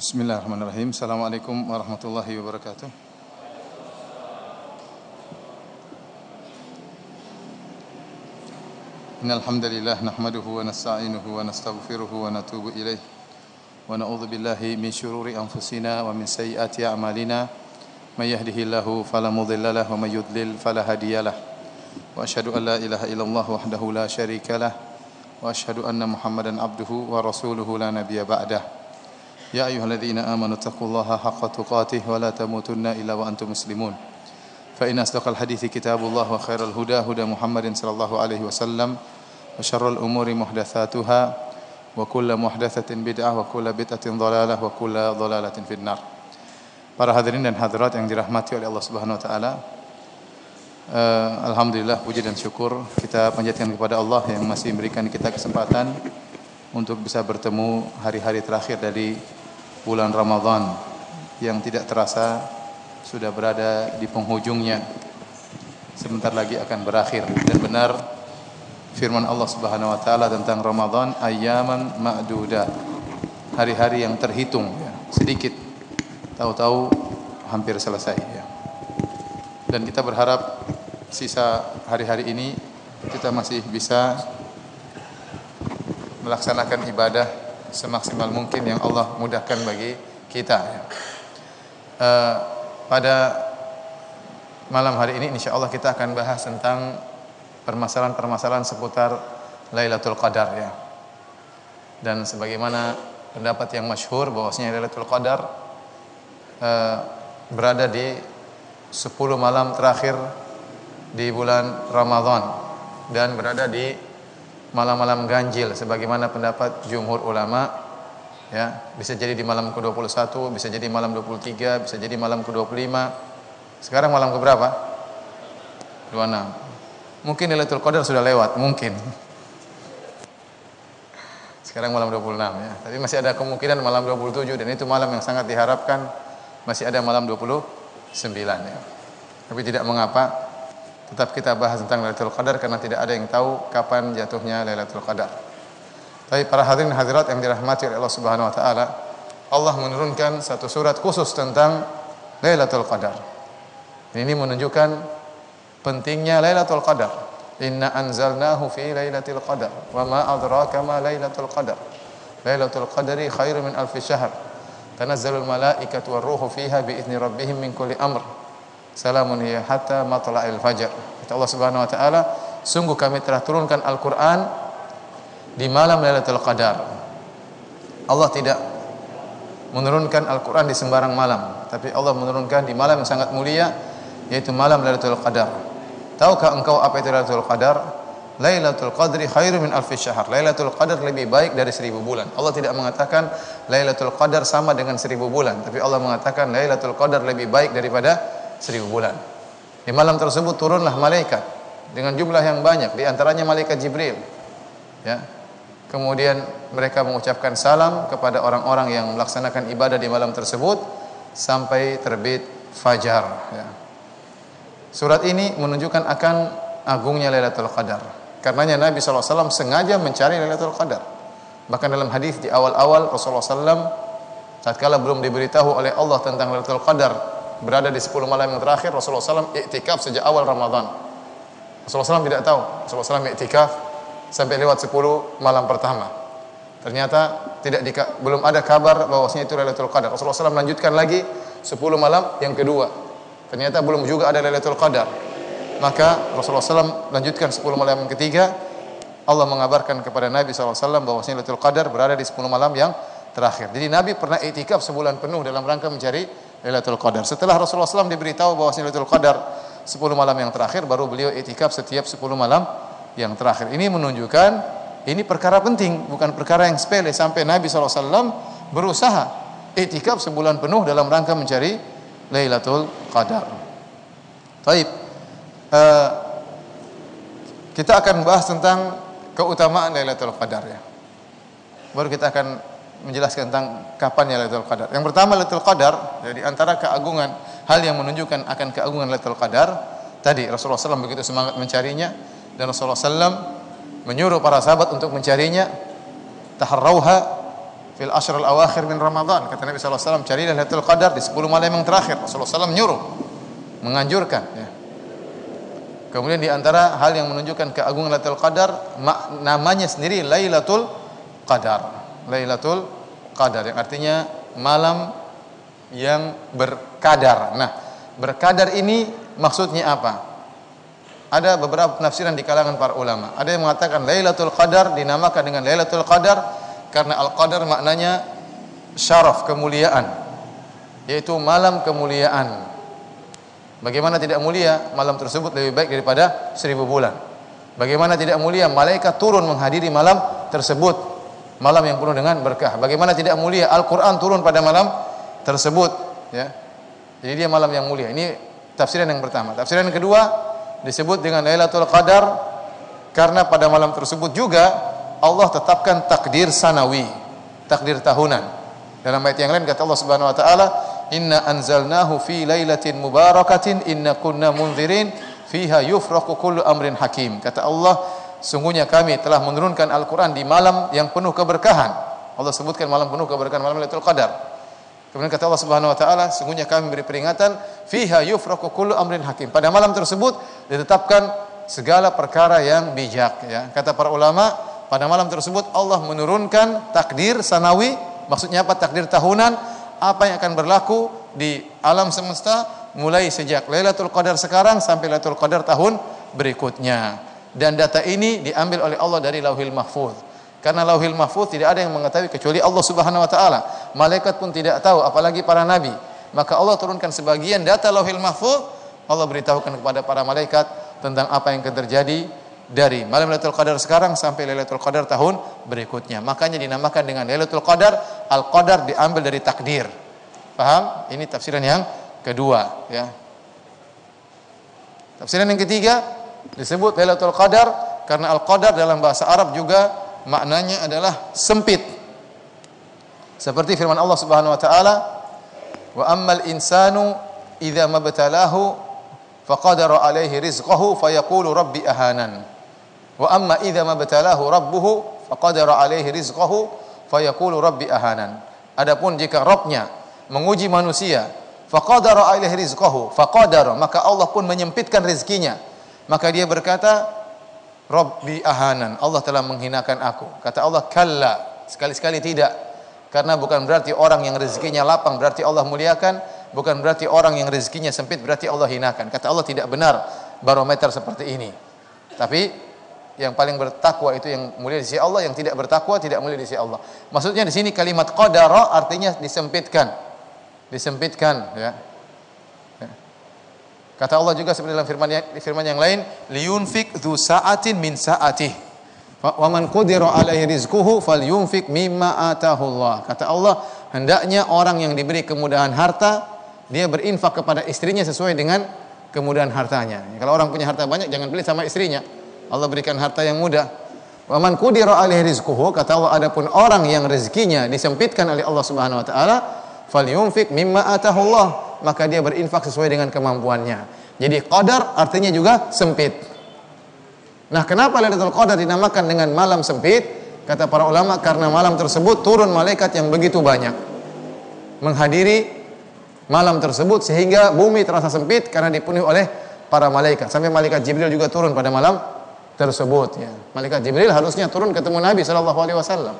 Bismillahirrahmanirrahim. Assalamualaikum warahmatullahi wabarakatuh. Innal hamdalillah nahmaduhu wa nasta'inuhu wa nastaghfiruhu wa natubu ilaih. Wa na'udzu billahi min syururi anfusina wa min sayyiati a'malina. May yahdihillahu fala mudilla lahu wa may yudlil fala hadiyalah. Wa asyhadu an la ilaha illallah wahdahu la syarikalah wa asyhadu anna Muhammadan abduhu wa rasuluhu la nabiyya ba'dah. Ya ayyuhalladzina amanu taqullaha haqqa tuqatih wa la tamutunna illa wa antum muslimun. Fa inna asdaqal hadithi kitabullah wa khairal huda huda Muhammadin sallallahu alaihi wasallam wa syarrul umuri muhdatsatuha wa kullu muhdatsatin bid'ah wa kullu bid'atin dhalalah wa kullu dhalalatin finnar. Para hadirin dan hadirat yang dirahmati oleh Allah Subhanahu wa taala, alhamdulillah puji dan syukur kita panjatkan kepada Allah yang masih memberikan kita kesempatan untuk bisa bertemu hari-hari terakhir dari bulan Ramadan yang tidak terasa sudah berada di penghujungnya. Sebentar lagi akan berakhir. Dan benar firman Allah Subhanahu wa taala tentang Ramadan, ayyaman ma'dudat. Hari-hari yang terhitung ya, sedikit. Tahu-tahu hampir selesai ya. Dan kita berharap sisa hari-hari ini kita masih bisa melaksanakan ibadah semaksimal mungkin yang Allah mudahkan bagi kita. Pada malam hari ini insyaallah kita akan bahas tentang permasalahan-permasalahan seputar Lailatul Qadar ya. Dan sebagaimana pendapat yang masyhur bahwasanya Lailatul Qadar berada di 10 malam terakhir di bulan Ramadan dan berada di malam-malam ganjil sebagaimana pendapat jumhur ulama ya, bisa jadi di malam ke-21, bisa jadi malam 23, bisa jadi malam ke-25. Sekarang malam ke berapa? 26. Mungkin Lailatul Qadar sudah lewat, mungkin. Sekarang malam 26 ya. Tapi masih ada kemungkinan malam 27 dan itu malam yang sangat diharapkan masih ada malam 29 ya. Tapi tidak mengapa, tetap kita bahas tentang Lailatul Qadar karena tidak ada yang tahu kapan jatuhnya Lailatul Qadar. Tapi para hadirin hadirat yang dirahmati oleh Allah Subhanahu wa taala, Allah menurunkan satu surat khusus tentang Lailatul Qadar. Ini menunjukkan pentingnya Lailatul Qadar. Inna anzalnahu fi Lailatul Qadar wa ma adraka ma Lailatul Qadar. Lailatul Qadri khairum min alfi syahr. Tanazzalul malaikatu war ruhu fiha bi idzni rabbihim min kulli amr. Salamun hiya hatta matla'il fajar. Kata Allah Subhanahu wa taala, sungguh kami telah turunkan Al-Qur'an di malam Lailatul Qadar. Allah tidak menurunkan Al-Qur'an di sembarang malam, tapi Allah menurunkan di malam yang sangat mulia, yaitu malam Lailatul Qadar. Tahukah engkau apa itu Lailatul Qadar? Lailatul Qadri khairum min alfi syahr. Lailatul Qadar lebih baik dari 1000 bulan. Allah tidak mengatakan Lailatul Qadar sama dengan 1000 bulan, tapi Allah mengatakan Lailatul Qadar lebih baik daripada 1000 bulan. Di malam tersebut turunlah malaikat dengan jumlah yang banyak, di antaranya malaikat Jibril. Ya. Kemudian mereka mengucapkan salam kepada orang-orang yang melaksanakan ibadah di malam tersebut sampai terbit fajar. Ya. Surat ini menunjukkan akan agungnya Lailatul Qadar. Karenanya Nabi SAW sengaja mencari Lailatul Qadar. Bahkan dalam hadis di awal-awal Rasulullah SAW, tatkala belum diberitahu oleh Allah tentang Lailatul Qadar berada di 10 malam yang terakhir, Rasulullah SAW iktikaf sejak awal Ramadan. Rasulullah SAW tidak tahu. Rasulullah SAW iktikaf sampai lewat 10 malam pertama. Ternyata belum ada kabar bahwasanya itu Lailatul Qadar. Rasulullah SAW melanjutkan lagi 10 malam yang kedua. Ternyata belum juga ada Lailatul Qadar. Maka Rasulullah SAW lanjutkan 10 malam yang ketiga. Allah mengabarkan kepada Nabi SAW bahwasanya Lailatul Qadar berada di 10 malam yang terakhir. Jadi Nabi pernah iktikaf sebulan penuh dalam rangka mencari Lailatul Qadar. Setelah Rasulullah SAW diberitahu bahwa Lailatul Qadar 10 malam yang terakhir, baru beliau iktikaf setiap 10 malam yang terakhir. Ini menunjukkan ini perkara penting, bukan perkara yang sepele, sampai Nabi SAW berusaha iktikaf sebulan penuh dalam rangka mencari Lailatul Qadar. Baik, kita akan bahas tentang keutamaan Lailatul Qadar ya. Baru kita akan menjelaskan tentang kapannya Lailatul Qadar. Yang pertama, Lailatul Qadar, jadi antara keagungan, hal yang menunjukkan akan keagungan Lailatul Qadar, tadi Rasulullah SAW begitu semangat mencarinya, dan Rasulullah SAW menyuruh para sahabat untuk mencarinya. Taharrauha fil ashrul awakhir min Ramadan. Kata Nabi sallallahu alaihi wasallam, carilah Lailatul Qadar di 10 malam yang terakhir. Rasulullah SAW nyuruh, menganjurkan ya. Kemudian di antara hal yang menunjukkan keagungan Lailatul Qadar, namanya sendiri Lailatul Qadar. Lailatul Qadar yang artinya malam yang berkadar. Nah, berkadar ini maksudnya apa? Ada beberapa penafsiran di kalangan para ulama. Ada yang mengatakan Lailatul Qadar dinamakan dengan Lailatul Qadar karena al-qadar maknanya syaraf, kemuliaan, yaitu malam kemuliaan. Bagaimana tidak mulia? Malam tersebut lebih baik daripada 1000 bulan. Bagaimana tidak mulia? Malaikat turun menghadiri malam tersebut, malam yang penuh dengan berkah. Bagaimana tidak mulia? Al-Quran turun pada malam tersebut ya. Jadi dia malam yang mulia. Ini tafsiran yang pertama. Tafsiran yang kedua, disebut dengan Lailatul Qadar karena pada malam tersebut juga Allah tetapkan takdir sanawi, takdir tahunan. Dalam ayat yang lain kata Allah Subhanahu wa taala, "Inna anzalnahu fi lailatin mubarakatin inna kunna munzirin fiha yufraqu kullu amrin hakim." Kata Allah, sungguhnya kami telah menurunkan Al-Quran di malam yang penuh keberkahan. Allah sebutkan malam penuh keberkahan, malam Lailatul Qadar. Kemudian kata Allah Subhanahu wa taala, sungguhnya kami beri peringatan fiha yufraqu kullu amrin hakim. Pada malam tersebut ditetapkan segala perkara yang bijak ya. Kata para ulama, pada malam tersebut Allah menurunkan takdir sanawi, maksudnya apa? Takdir tahunan, apa yang akan berlaku di alam semesta mulai sejak Lailatul Qadar sekarang sampai Lailatul Qadar tahun berikutnya. Dan data ini diambil oleh Allah dari Lauhil Mahfuz. Karena Lauhil Mahfuz tidak ada yang mengetahui kecuali Allah Subhanahu wa taala. Malaikat pun tidak tahu, apalagi para nabi. Maka Allah turunkan sebagian data Lauhil Mahfuz, Allah beritahukan kepada para malaikat tentang apa yang akan terjadi dari malam Lailatul Qadar sekarang sampai Lailatul Qadar tahun berikutnya. Makanya dinamakan dengan Lailatul Qadar. Al-Qadar diambil dari takdir. Paham? Ini tafsiran yang kedua ya. Tafsiran yang ketiga, disebut Lailatul Qadar karena Al-Qadar dalam bahasa Arab juga maknanya adalah sempit. Seperti firman Allah Subhanahu wa taala, "Wa ammal insanu idza mabtalahu faqadara alaihi rizqahu fayaqulu rabbi ahanan. Wa amma idza mabtalahu rabbuhu faqadara alaihi rizqahu fayaqulu rabbi ahanan." Adapun jika Rabbnya menguji manusia, faqadara alaihi rizqahu, faqadara, maka Allah pun menyempitkan rezekinya, maka dia berkata, Rabbi ahanan, Allah telah menghinakan aku. Kata Allah, kalla, sekali-sekali tidak. Karena bukan berarti orang yang rezekinya lapang berarti Allah muliakan, bukan berarti orang yang rezekinya sempit berarti Allah hinakan. Kata Allah, tidak benar barometer seperti ini. Tapi yang paling bertakwa itu yang mulia di sisi Allah, yang tidak bertakwa tidak mulia di sisi Allah. Maksudnya di sini kalimat qadara artinya disempitkan. Disempitkan ya. Kata Allah juga seperti dalam firman yang lain, liyunfik dzu sa'atin min sa'atih. Wa man qudira alaihi rizquhu falyunfik mimma atahu Allah. Kata Allah, hendaknya orang yang diberi kemudahan harta, dia berinfak kepada istrinya sesuai dengan kemudahan hartanya. Kalau orang punya harta banyak, jangan beli sama istrinya. Allah berikan harta yang mudah. Wa man qudira alaihi rizquhu, kata Allah, adapun orang yang rezekinya disempitkan oleh Allah Subhanahu wa taala, falyunfik mimma atahu Allah, maka dia berinfak sesuai dengan kemampuannya. Jadi qadar artinya juga sempit. Nah, kenapa Lailatul Qadar dinamakan dengan malam sempit? Kata para ulama, karena malam tersebut turun malaikat yang begitu banyak menghadiri malam tersebut sehingga bumi terasa sempit karena dipenuhi oleh para malaikat. Sampai malaikat Jibril juga turun pada malam tersebut ya. Malaikat Jibril harusnya turun ketemu Nabi sallallahu alaihi wasallam.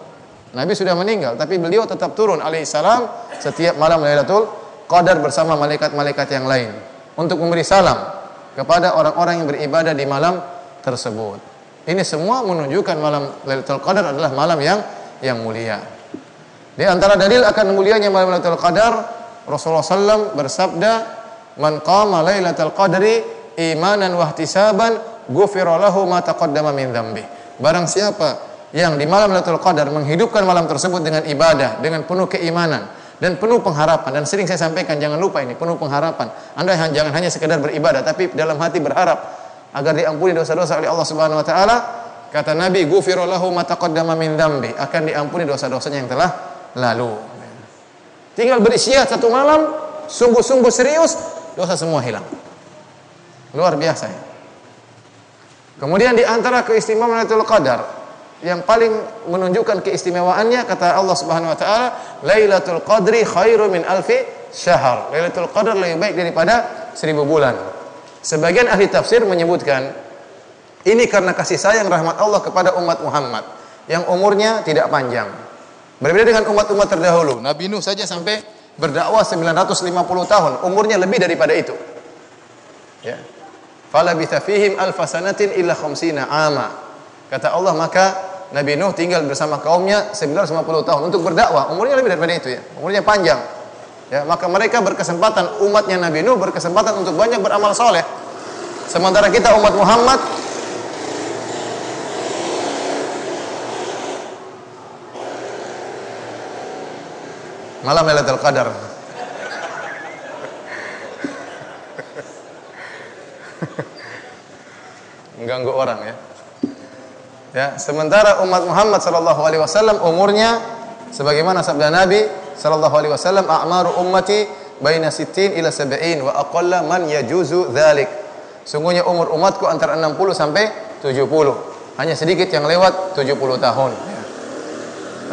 Nabi sudah meninggal, tapi beliau tetap turun alaihissalam setiap malam Lailatul Qadar bersama malaikat-malaikat yang lain untuk memberi salam kepada orang-orang yang beribadah di malam tersebut. Ini semua menunjukkan malam Lailatul Qadar adalah malam yang mulia. Di antara dalil akan mulianya malam Lailatul Qadar, Rasulullah SAW bersabda, "Man qama Lailatul Qadri imanan wa ihtisaban, ghufira lahu ma taqaddama min dzambi." Barang siapa yang di malam Lailatul Qadar menghidupkan malam tersebut dengan ibadah, dengan penuh keimanan dan penuh pengharapan. Dan sering saya sampaikan, jangan lupa ini penuh pengharapan. Anda jangan hanya sekedar beribadah, tapi dalam hati berharap agar diampuni dosa-dosa oleh Allah Subhanahu wa taala. Kata Nabi, ghufira lahu ma taqaddama min dzambi, akan diampuni dosa-dosanya yang telah lalu. Tinggal beristirahat satu malam, sungguh-sungguh serius, dosa semua hilang. Luar biasa ya. Kemudian di antara keistimewaan Lailatul Qadar, yang paling menunjukkan keistimewaannya kata Allah Subhanahu wa taala, Lailatul Qadri khairum min alfi syahr. Lailatul Qadar lebih baik daripada 1000 bulan. Sebagian ahli tafsir menyebutkan ini karena kasih sayang rahmat Allah kepada umat Muhammad yang umurnya tidak panjang. Berbeda dengan umat-umat terdahulu. Nabi Nuh saja sampai berdakwah 950 tahun, umurnya lebih daripada itu. Ya. Falabitha fihim alfa sanatin illa khamsina ama. Kata Allah, maka Nabi Nuh tinggal bersama kaumnya 950 tahun untuk berdakwah. Umurnya lebih daripada itu ya. Umurnya panjang. Ya, maka mereka berkesempatan, umatnya Nabi Nuh berkesempatan untuk banyak beramal soleh. Sementara kita umat Muhammad malam Lailatul Qadar. Mengganggu orang ya. Ya, sementara umat Muhammad sallallahu alaihi wasallam umurnya sebagaimana sabda Nabi sallallahu alaihi wasallam, a'maru ummati baina 60 ila 70 wa aqalla man yajuzu dzalik. Sungguhnya umur umatku antara 60 sampai 70. Hanya sedikit yang lewat 70 tahun. Ya.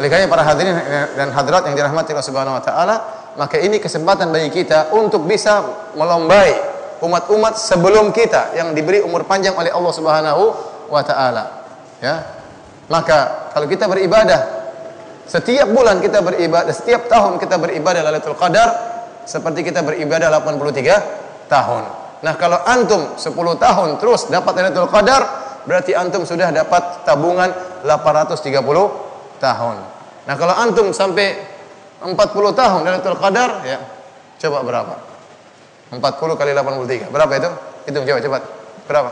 Oleh karena para hadirin dan hadirat yang dirahmati Allah Subhanahu wa taala, maka ini kesempatan bagi kita untuk bisa melombai umat-umat sebelum kita yang diberi umur panjang oleh Allah Subhanahu wa taala. Ya. Maka kalau kita beribadah setiap bulan kita beribadah, setiap tahun kita beribadah Lailatul Qadar seperti kita beribadah 83 tahun. Nah, kalau antum 10 tahun terus dapat Lailatul Qadar, berarti antum sudah dapat tabungan 830 tahun. Nah, kalau antum sampai 40 tahun Lailatul Qadar, ya. Coba berapa? 40 kali 83. Berapa itu? Hitung coba cepat. Berapa?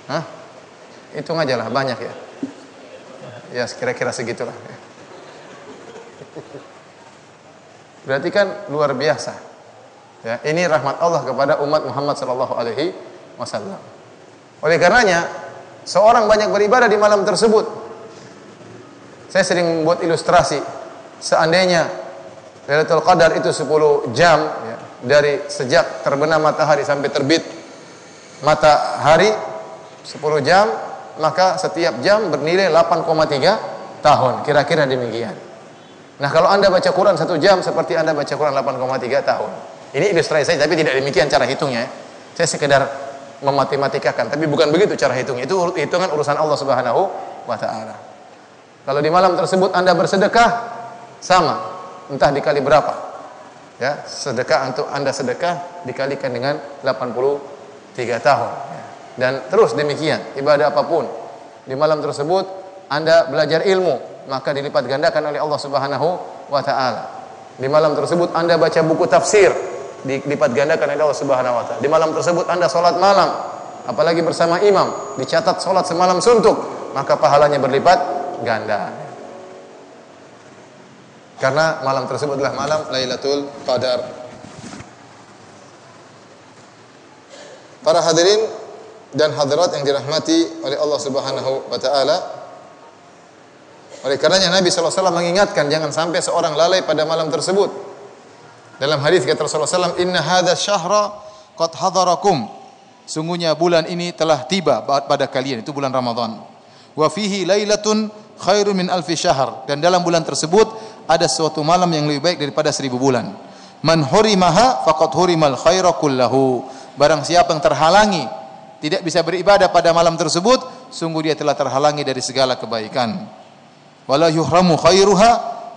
Hah? Hitung aja lah, banyak ya. Ya, kira-kira segitulah. Berarti kan luar biasa. Ya, ini rahmat Allah kepada umat Muhammad sallallahu alaihi wasallam. Oleh karenanya, seorang banyak beribadah di malam tersebut. Saya sering membuat ilustrasi. Seandainya Lailatul Qadar itu 10 jam ya, dari sejak terbenam matahari sampai terbit matahari 10 jam, maka setiap jam bernilai 8,3 tahun, kira-kira demikian. Nah, kalau Anda baca Quran 1 jam seperti Anda baca Quran 8,3 tahun. Ini ilustrasi saya, tapi tidak demikian cara hitungnya. Saya sekedar mematematikakan, tapi bukan begitu cara hitungnya. Itu hitungan urusan Allah Subhanahu wa taala. Kalau di malam tersebut Anda bersedekah, sama, entah dikali berapa. Ya, sedekah untuk Anda sedekah dikalikan dengan 83 tahun. Dan terus demikian, ibadah apapun. Di malam tersebut Anda belajar ilmu, maka dilipat gandakan oleh Allah Subhanahu wa taala. Di malam tersebut Anda baca buku tafsir, dilipat gandakan oleh Allah Subhanahu wa taala. Di malam tersebut Anda salat malam, apalagi bersama imam, dicatat salat semalam suntuk, maka pahalanya berlipat ganda. Karena malam tersebut adalah malam Lailatul Qadar. Para hadirin dan hadirat yang dirahmati oleh Allah Subhanahu wa taala, oleh karenanya Nabi sallallahu alaihi wasallam mengingatkan jangan sampai seorang lalai pada malam tersebut. Dalam hadis kata Rasulullah sallallahu alaihi wasallam, "Inna hadzal syahra qad hadarakum." Sungguhnya bulan ini telah tiba pada kalian, itu bulan Ramadan. Wa fihi lailatun khairun min alfi syahr, dan dalam bulan tersebut ada suatu malam yang lebih baik daripada 1000 bulan. Man hurimaha faqad hurimal khaira kullahu. Barang siapa yang terhalangi tidak bisa beribadah pada malam tersebut, sungguh dia telah terhalangi dari segala kebaikan. Wala yuhramu khairuha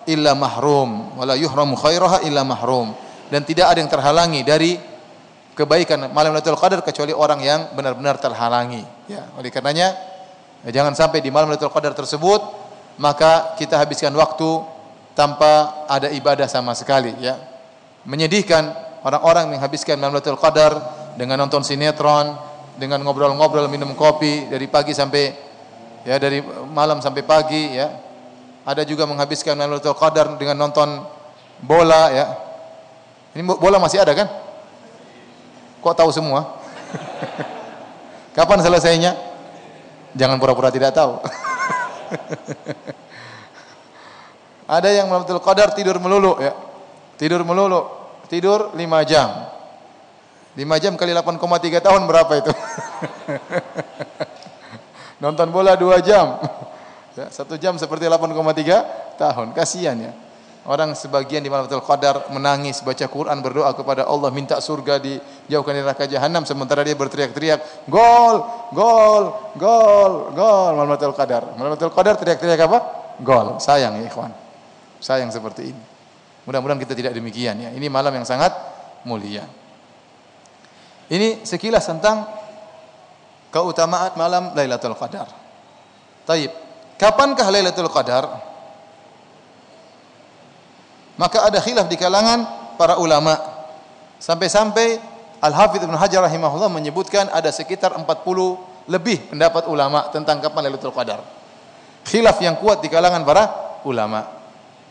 illa mahrum, wala yuhramu khairaha illa mahrum. Dan tidak ada yang terhalangi dari kebaikan malam Lailatul Qadar kecuali orang yang benar-benar terhalangi. Ya, oleh karenanya jangan sampai di malam Lailatul Qadar tersebut maka kita habiskan waktu tanpa ada ibadah sama sekali. Ya, menyedihkan orang-orang menghabiskan malam Lailatul Qadar dengan nonton sinetron, dengan ngobrol-ngobrol, minum kopi dari pagi sampai ya, dari malam sampai pagi ya. Ada juga menghabiskan Lailatul Qadar dengan nonton bola ya. Ini bola masih ada kan? Kok tahu semua? Kapan selesainya? Jangan pura-pura tidak tahu. Ada yang Lailatul Qadar tidur melulu ya. Tidur melulu, tidur 5 jam. 5 jam kali 8,3 tahun berapa itu? Nonton bola 2 jam. Ya, 1 jam seperti 8,3 tahun. Kasihan ya. Orang sebagian di malam Lailatul Qadar menangis, baca Quran, berdoa kepada Allah, minta surga dijauhkan dari neraka jahanam, sementara dia berteriak-teriak, gol, gol, gol, gol malam Lailatul Qadar. Malam Lailatul Qadar teriak-teriak apa? Gol. Sayang ya ikhwan. Sayang seperti ini. Mudah-mudahan kita tidak demikian ya. Ini malam yang sangat mulia. Ini sekilas tentang keutamaan malam Lailatul Qadar. Taib. Kapankah Lailatul Qadar? Maka ada khilaf di kalangan para ulama. Sampai-sampai Al-Hafidz Ibnu Hajar rahimahullah menyebutkan ada sekitar 40 lebih pendapat ulama tentang kapan Lailatul Qadar. Khilaf yang kuat di kalangan para ulama.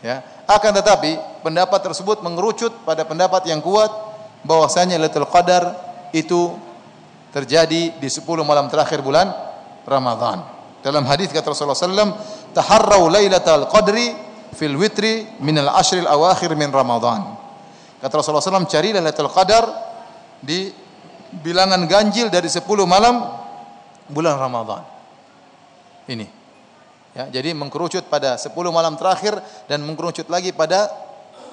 Ya. Akan tetapi pendapat tersebut mengerucut pada pendapat yang kuat bahwasanya Lailatul Qadar itu terjadi di 10 malam terakhir bulan Ramadan. Dalam hadis kata Rasulullah sallallahu alaihi wasallam, "Taharrau lailatal qadri fil witri minal ashril awakhir min Ramadan." Kata Rasulullah SAW, carilah Lailatul Qadar di bilangan ganjil dari 10 malam bulan Ramadan. Ini. Ya, jadi mengkerucut pada 10 malam terakhir dan mengkerucut lagi pada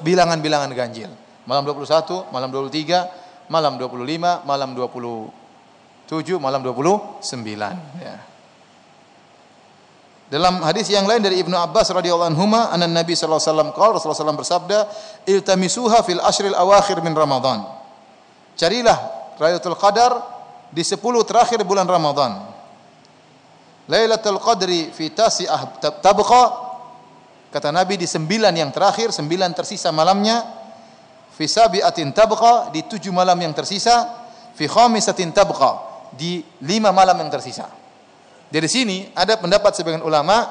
bilangan-bilangan ganjil. Malam 21, malam 23, malam 25, malam 27, malam 29. Ya. Dalam hadis yang lain dari Ibnu Abbas radhiyallahu anhuma, anna Nabi sallallahu alaihi wasallam qala, Rasulullah SAW bersabda, "Iltamisuha fil ashril awakhir min Ramadan." Carilah Lailatul Qadar di 10 terakhir bulan Ramadan. Lailatul Qadri fi tasi'ah tabqa, kata Nabi di 9 yang terakhir, 9 tersisa malamnya, fi sabi'atin tabqa, di 7 malam yang tersisa, fi khamisatin tabqa, di 5 malam yang tersisa. Dari sini ada pendapat sebagian ulama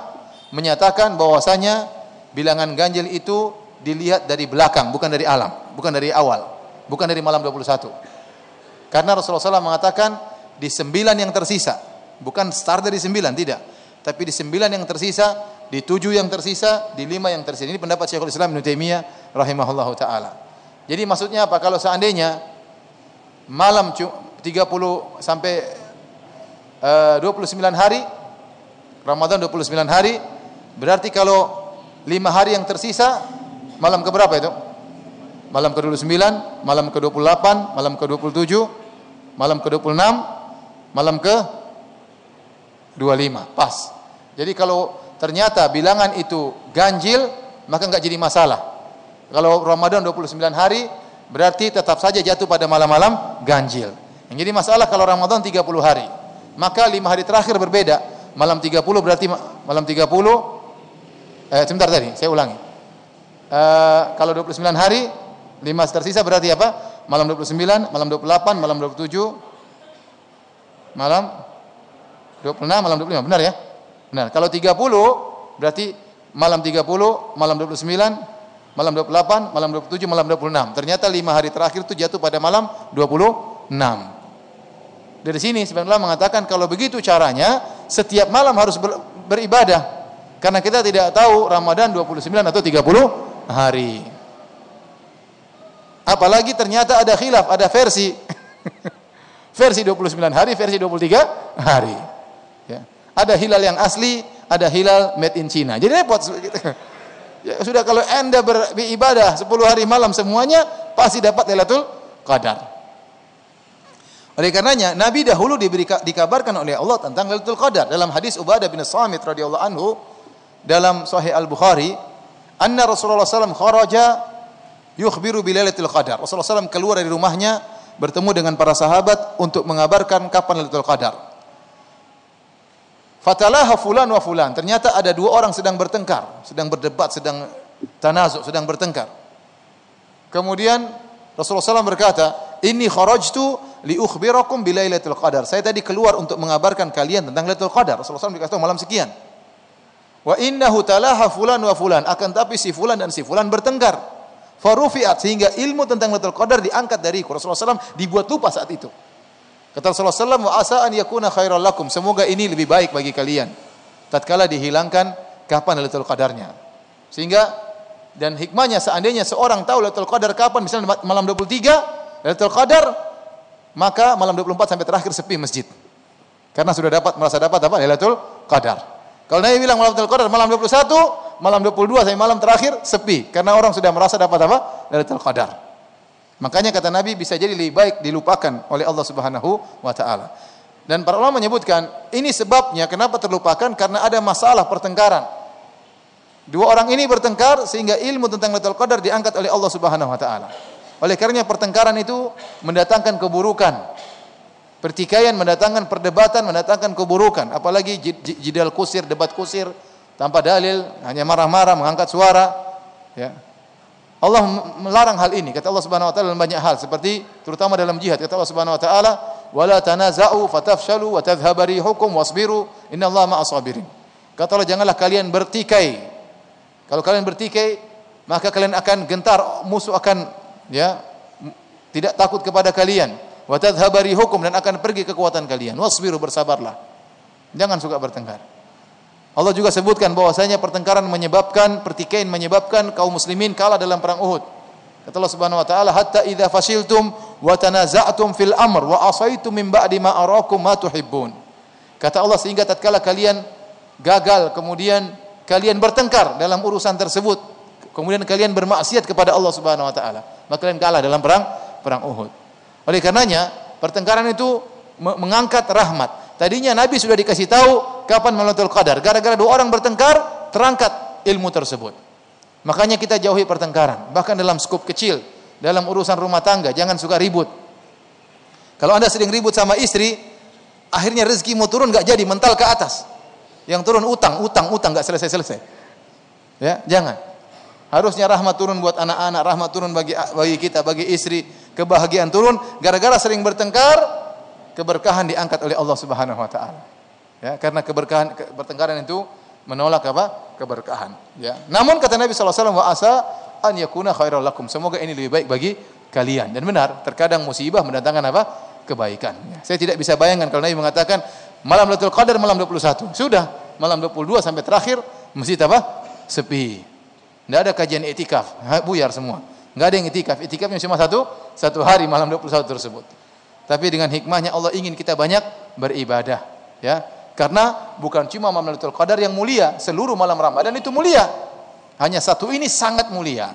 menyatakan bahwasanya bilangan ganjil itu dilihat dari belakang, bukan dari alam, bukan dari awal, bukan dari malam 21. Karena Rasulullah SAW mengatakan di 9 yang tersisa, bukan start dari 9, tidak. Tapi di 9 yang tersisa, di 7 yang tersisa, di 5 yang tersisa. Ini pendapat Syekhul Islam Ibnu Taimiyah rahimahullahu taala. Jadi maksudnya apa? Kalau seandainya malam 30 sampai 29 hari Ramadan, 29 hari, berarti kalau 5 hari yang tersisa malam ke berapa itu? Malam ke-29, malam ke-28, malam ke-27, malam ke-26, malam ke-25. Pas. Jadi kalau ternyata bilangan itu ganjil, maka enggak jadi masalah. Kalau Ramadan 29 hari, berarti tetap saja jatuh pada malam-malam ganjil. Yang jadi masalah kalau Ramadan 30 hari. Maka 5 hari terakhir berbeda. Malam 30 berarti malam 30 sebentar tadi, saya ulangi. Kalau 29 hari, 5 tersisa berarti apa? Malam 29, malam 28, malam 27, malam 26, malam 25. Benar ya? Benar. Kalau 30 berarti malam 30, malam 29, malam 28, malam 27, malam 26. Ternyata 5 hari terakhir itu jatuh pada malam 26. Dari sini sebenarnya mengatakan kalau begitu caranya setiap malam harus beribadah. Karena kita tidak tahu Ramadan 29 atau 30 hari. Apalagi ternyata ada khilaf, ada versi. Versi 29 hari, versi 23 hari. Ya. Ada hilal yang asli, ada hilal made in China. Jadi repot. Ya, sudah kalau Anda beribadah 10 hari malam semuanya pasti dapat Lailatul Qadar. Oleh karenanya Nabi dahulu dikabarkan oleh Allah tentang Lailatul Qadar dalam hadis Ubadah bin Samit radhiyallahu anhu dalam Sahih Al-Bukhari, anna Rasulullah SAW kharaja yukhbiru bi Lailatul Qadar. Rasulullah SAW keluar dari rumahnya bertemu dengan para sahabat untuk mengabarkan kapan Lailatul Qadar. Fatalaha fulan wa fulan. Ternyata ada 2 orang sedang bertengkar, sedang berdebat, sedang tanazu, sedang bertengkar. Kemudian Rasulullah SAW berkata, "Inni kharajtu li ukhbirakum bi Lailatul Qadar." Saya tadi keluar untuk mengabarkan kalian tentang Lailatul Qadar. Rasulullah SAW dikasih tahu malam sekian. Wa innahu talaha fulan wa fulan. Akan tapi si fulan dan si fulan bertengkar. Farufi'at, sehingga ilmu tentang Lailatul Qadar diangkat dariku. Rasulullah SAW dibuat lupa saat itu. Kata Rasulullah SAW, "Wa asa an yakuna khairal lakum." Semoga ini lebih baik bagi kalian. Tatkala dihilangkan kapan Lailatul Qadarnya. Sehingga dan hikmahnya seandainya seorang tahu Lailatul Qadar kapan, misalnya malam 23 Lailatul Qadar, maka malam 24 sampai terakhir sepi masjid. Karena sudah merasa dapat apa? Lailatul Qadar. Kalau Nabi bilang malam Lailatul Qadar malam 21, malam 22 sampai malam terakhir sepi karena orang sudah merasa dapat apa? Lailatul Qadar. Makanya kata Nabi bisa jadi lebih baik dilupakan oleh Allah Subhanahu wa taala. Dan para ulama menyebutkan ini sebabnya kenapa terlupakan karena ada masalah pertengkaran. Dua orang ini bertengkar sehingga ilmu tentang Lailatul Qadar diangkat oleh Allah Subhanahu wa taala. Oleh karenanya pertengkaran itu mendatangkan keburukan. Pertikaian mendatangkan perdebatan, mendatangkan keburukan. Apalagi jidal kusir, debat kusir tanpa dalil, hanya marah-marah, mengangkat suara. Ya. Allah melarang hal ini. Kata Allah Subhanahu wa taala dalam banyak hal seperti terutama dalam jihad. Kata Allah Subhanahu wa taala, "Wala tanaza'u fatafshalu wa tadhhaba rihukum wasbiru innallaha ma'as sabirin." Kata Allah, janganlah kalian bertikai. Kalau kalian bertikai, maka kalian akan gentar, musuh akan tidak takut kepada kalian. Wa tadhhaba rihukum, dan akan pergi kekuatan kalian. Wasbiru, bersabarlah. Jangan suka bertengkar. Allah juga sebutkan bahwasanya pertengkaran menyebabkan, pertikaian menyebabkan kaum muslimin kalah dalam perang Uhud. Kata Allah Subhanahu wa taala, "Hatta idza fashiltum wa tanaza'tum fil amr wa asaitum min ba'di ma arakum ma tuhibbun." Kata Allah, sehingga tatkala kalian gagal, kemudian kalian bertengkar dalam urusan tersebut, kemudian kalian bermaksiat kepada Allah Subhanahu wa taala, maka kalian kalah dalam perang Uhud. Oleh karenanya, pertengkaran itu mengangkat rahmat. Tadinya Nabi sudah dikasih tahu kapan Lailatul Qadar. Gara-gara dua orang bertengkar, terangkat ilmu tersebut. Makanya kita jauhi pertengkaran. Bahkan dalam skup kecil, dalam urusan rumah tangga, jangan suka ribut. Kalau Anda sering ribut sama istri, akhirnya rezekimu turun gak jadi, mental ke atas. Yang turun utang gak selesai-selesai. Ya, jangan. Harusnya rahmat turun buat anak-anak, rahmat turun bagi kita, bagi istri, kebahagiaan turun. Gara-gara sering bertengkar, keberkahan diangkat oleh Allah Subhanahu wa taala. Ya, karena pertengkaran itu menolak apa? Keberkahan, ya. Namun kata Nabi sallallahu alaihi wasallam, wa asa an yakuna khairal lakum. Semoga ini lebih baik bagi kalian. Dan benar, terkadang musibah mendatangkan apa? Kebaikan. Ya. Saya tidak bisa bayangkan kalau Nabi mengatakan malam Lailatul Qadar malam 21. Sudah, malam 22 sampai terakhir masjid apa? Sepi. Tidak ada kajian itikaf, buyar semua. Tidak ada yang itikaf. Itikafnya cuma satu hari malam 21 tersebut. Tapi dengan hikmahnya Allah ingin kita banyak beribadah, ya. Karena bukan cuma malam Lailatul Qadar yang mulia, seluruh malam Ramadan itu mulia. Hanya satu ini sangat mulia.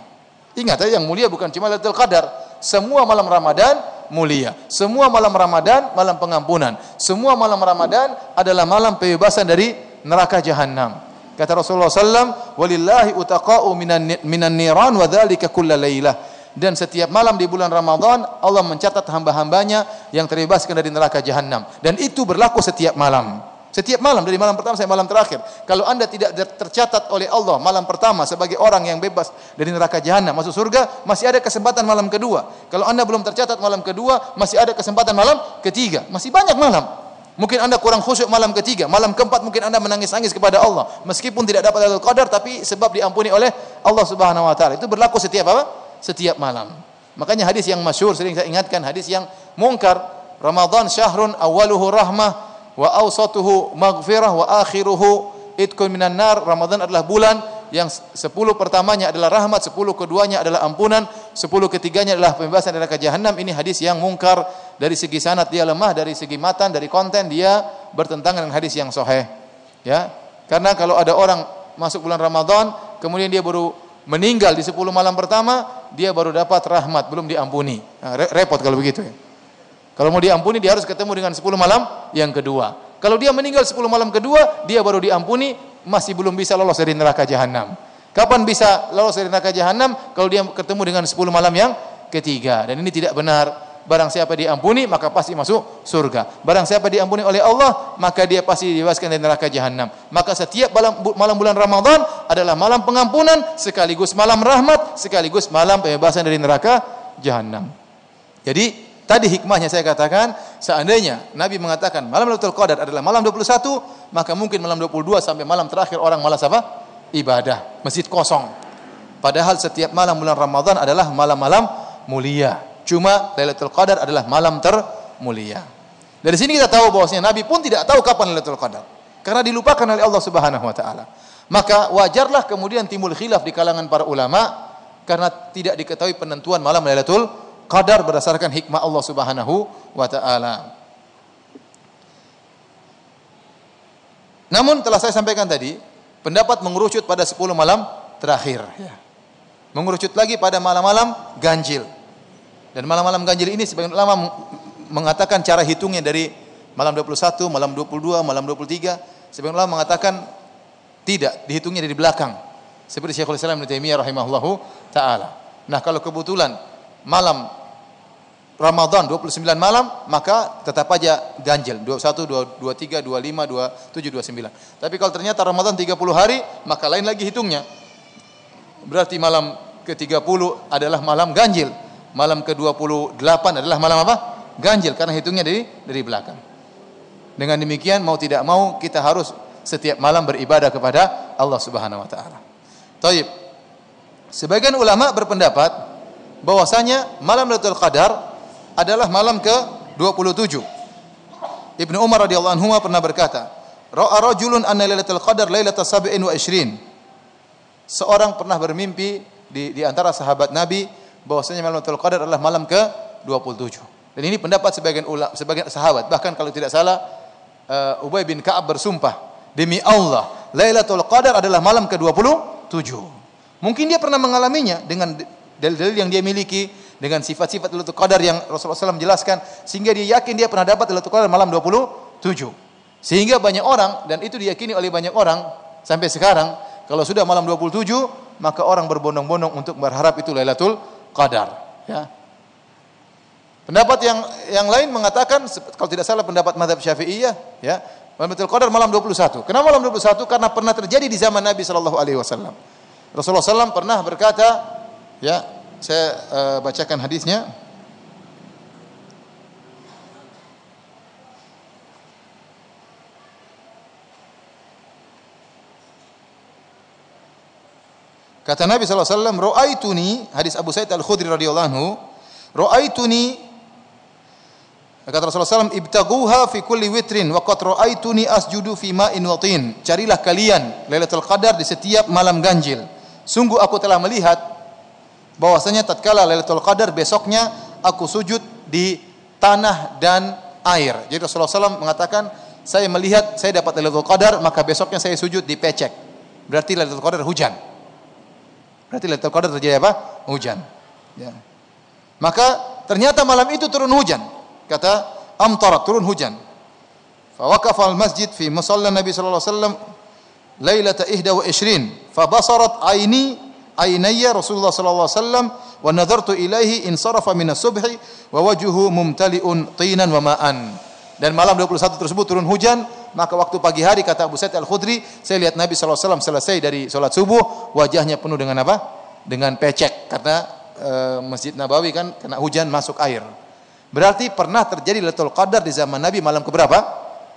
Ingat ya, yang mulia bukan cuma Lailatul Qadar, semua malam Ramadan mulia. Semua malam Ramadan malam pengampunan. Semua malam Ramadan adalah malam pembebasan dari neraka jahanam. Kata Rasulullah sallallahu, "Walillahi utaqa'u minan niran wa dzalika kulla lailah." Dan setiap malam di bulan Ramadan Allah mencatat hamba-hambanya yang terbebaskan dari neraka jahanam. Dan itu berlaku setiap malam. Setiap malam dari malam pertama sampai malam terakhir. Kalau Anda tidak tercatat oleh Allah malam pertama sebagai orang yang bebas dari neraka jahanam masuk surga, masih ada kesempatan malam kedua. Kalau Anda belum tercatat malam kedua, masih ada kesempatan malam ketiga. Masih banyak malam. Mungkin Anda kurang khusyuk malam ketiga, malam keempat mungkin Anda menangis-nangis kepada Allah meskipun tidak dapat Lailatul Qadar, tapi sebab diampuni oleh Allah Subhanahu wa taala. Itu berlaku setiap apa? Setiap malam. Makanya hadis yang masyhur sering saya ingatkan, hadis yang mungkar, Ramadan syahrun awaluhu rahmah wa awsatuhu maghfirah wa akhiruhu itqun minan nar. Ramadan adalah bulan yang 10 pertamanya adalah rahmat, 10 keduanya adalah ampunan, 10 ketiganya adalah pembebasan dari neraka jahanam. Ini hadis yang mungkar, dari segi sanad dia lemah, dari segi matan, dari konten dia bertentangan dengan hadis yang sahih. Ya. Karena kalau ada orang masuk bulan Ramadan, kemudian dia baru meninggal di 10 malam pertama, dia baru dapat rahmat, belum diampuni. Nah, repot kalau begitu ya. Kalau mau diampuni dia harus ketemu dengan 10 malam yang kedua. Kalau dia meninggal 10 malam kedua, dia baru diampuni, masih belum bisa lolos dari neraka jahanam. Kapan bisa lolos dari neraka jahanam? Kalau dia ketemu dengan 10 malam yang ketiga. Dan ini tidak benar. Barang siapa diampuni maka pasti masuk surga. Barang siapa diampuni oleh Allah maka dia pasti dibebaskan dari neraka jahanam. Maka setiap malam bulan Ramadan adalah malam pengampunan sekaligus malam rahmat sekaligus malam pembebasan dari neraka jahanam. Jadi tadi hikmahnya saya katakan, seandainya Nabi mengatakan malam Lailatul Qadar adalah malam 21, maka mungkin malam 22 sampai malam terakhir orang malas apa? Ibadah, masjid kosong. Padahal setiap malam bulan Ramadan adalah malam-malam mulia. Cuma Lailatul Qadar adalah malam termulia. Dari sini kita tahu bahwasanya Nabi pun tidak tahu kapan Lailatul Qadar, karena dilupakan oleh Allah Subhanahu wa taala. Maka wajarlah kemudian timbul khilaf di kalangan para ulama karena tidak diketahui penentuan malam Lailatul Qadar berdasarkan hikmah Allah Subhanahu wa taala. Namun telah saya sampaikan tadi, pendapat mengerucut pada 10 malam terakhir. Ya. Mengerucut lagi pada malam-malam ganjil. Dan malam-malam ganjil ini sebagian ulama mengatakan cara hitungnya dari malam 21, malam 22, malam 23. Sebagian ulama mengatakan tidak, dihitungnya dari belakang. Seperti Syekhul Islam Ibnu Taimiyah rahimahullahu taala. Nah, kalau kebetulan malam Ramadan 29 malam, maka tetap aja ganjil 21, 23, 25, 27, 29. Tapi kalau ternyata Ramadan 30 hari, maka lain lagi hitungnya. Berarti malam ke-30 adalah malam ganjil. Malam ke-28 adalah malam apa? Ganjil, karena hitungnya dari belakang. Dengan demikian mau tidak mau kita harus setiap malam beribadah kepada Allah Subhanahu wa taala. Taib. Sebagian ulama berpendapat bahwasanya malam Lailatul Qadar adalah malam ke-27. Ibnu Umar radhiyallahu anhu pernah berkata, "Ra'a rajulun anna Lailatul Qadar lailatas 27." Seorang pernah bermimpi di antara sahabat Nabi bahwasanya malam Lailatul Qadar adalah malam ke-27. Dan ini pendapat sebagian sahabat. Bahkan kalau tidak salah Ubay bin Ka'ab bersumpah, "Demi Allah, Lailatul Qadar adalah malam ke-27." Mungkin dia pernah mengalaminya dengan dalil-dalil yang dia miliki, dengan sifat-sifat Lailatul Qadar yang Rasulullah SAW menjelaskan, sehingga dia yakin dia pernah dapat Lailatul Qadar malam 27. Sehingga banyak orang, dan itu diyakini oleh banyak orang sampai sekarang, kalau sudah malam 27, maka orang berbondong-bondong untuk berharap itu Lailatul Qadar. Ya. Pendapat yang lain mengatakan, kalau tidak salah pendapat mazhab Syafi'iyah, ya, Lailatul Qadar malam 21. Kenapa malam 21? Karena pernah terjadi di zaman Nabi sallallahu alaihi wasallam. Rasulullah SAW pernah berkata, ya, saya bacakan hadisnya. Kata Nabi sallallahu alaihi wasallam, "Ra'aituni," hadis Abu Sa'id Al-Khudri radhiyallahu anhu, "Ra'aituni," kata Rasulullah SAW, "Ibtaghuha fi kulli witrin wa qad ra'aituni asjudu fi ma'in wa tin." Carilah kalian Lailatul Qadar di setiap malam ganjil. Sungguh aku telah melihat bahwasanya tatkala Lailatul Qadar besoknya aku sujud di tanah dan air. Jadi Rasulullah SAW mengatakan, saya melihat saya dapat Lailatul Qadar, maka besoknya saya sujud di pecek. Berarti Lailatul Qadar hujan. Berarti Lailatul Qadar terjadi apa? Hujan. Ya. Maka ternyata malam itu turun hujan. Kata amtarat, turun hujan. Fa waqafa al-masjid fi musalla Nabi sallallahu alaihi wasallam lailata 21 fa basarat aynaya Rasulullah sallallahu alaihi wasallam wa nadartu ilaihi insarafa min as-subhi wa wajhuhu mumtali'un tinan wa ma'an. Dan malam 21 tersebut turun hujan, maka waktu pagi hari kata Abu Sa'id Al-Khudri, saya lihat Nabi sallallahu alaihi wasallam selesai dari salat subuh, wajahnya penuh dengan apa? Dengan pecek, karena Masjid Nabawi kan kena hujan masuk air. Berarti pernah terjadi Lailatul Qadar di zaman Nabi malam keberapa?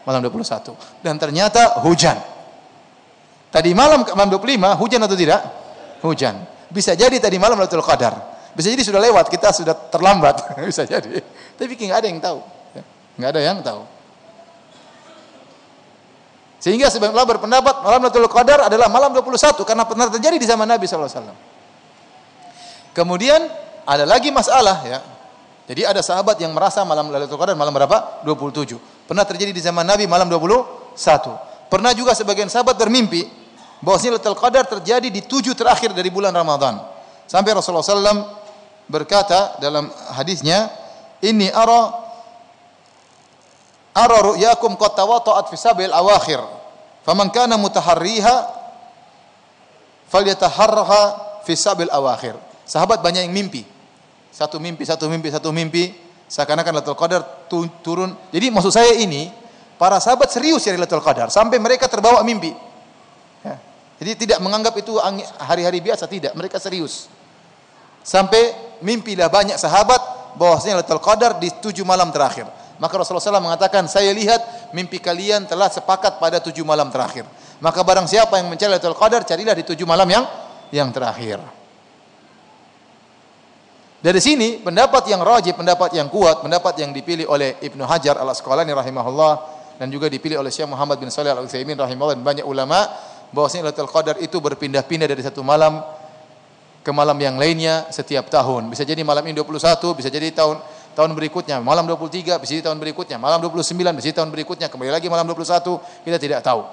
Malam 21. Dan ternyata hujan. Tadi malam 25 hujan atau tidak? Hujan. Bisa jadi tadi malam Lailatul Qadar. Bisa jadi sudah lewat, kita sudah terlambat. Bisa jadi. Tapi nggak ada yang tahu. Nggak ada yang tahu. Sehingga sebagian ulama berpendapat malam Lailatul Qadar adalah malam 21 karena pernah terjadi di zaman Nabi sallallahu alaihi wasallam. Kemudian ada lagi masalah, ya. Jadi ada sahabat yang merasa malam Lailatul Qadar malam berapa? 27. Pernah terjadi di zaman Nabi malam 21. Pernah juga sebagian sahabat bermimpi bahwasanya Lailatul Qadar terjadi di 7 terakhir dari bulan Ramadan. Sampai Rasulullah SAW berkata dalam hadisnya, "Inni ara ru'yakum qad tawatta'at fi sabil awakhir. Faman kana mutaharriha falyataharraha fi sabil awakhir." Sahabat banyak yang mimpi. Satu mimpi. Seakan-akan Lailatul Qadar turun. Jadi maksud saya ini, para sahabat serius ya Lailatul Qadar. Sampai mereka terbawa mimpi. Ya. Jadi tidak menganggap itu hari-hari biasa, tidak. Mereka serius. Sampai mimpilah banyak sahabat bahwasanya Lailatul Qadar di 7 malam terakhir. Maka Rasulullah SAW mengatakan, saya lihat mimpi kalian telah sepakat pada 7 malam terakhir. Maka barang siapa yang mencari Lailatul Qadar, carilah di 7 malam yang terakhir. Dari sini pendapat yang rajih, pendapat yang kuat, pendapat yang dipilih oleh Ibnu Hajar Al-Asqalani rahimahullah dan juga dipilih oleh Syekh Muhammad bin Shalih Al-Utsaimin rahimahullah dan banyak ulama, bahwasanya Lailatul Qadar itu berpindah-pindah dari satu malam ke malam yang lainnya setiap tahun. Bisa jadi malam ini 21, bisa jadi tahun berikutnya malam 23, bisa jadi tahun berikutnya malam 29, bisa jadi tahun berikutnya kembali lagi malam 21, kita tidak tahu.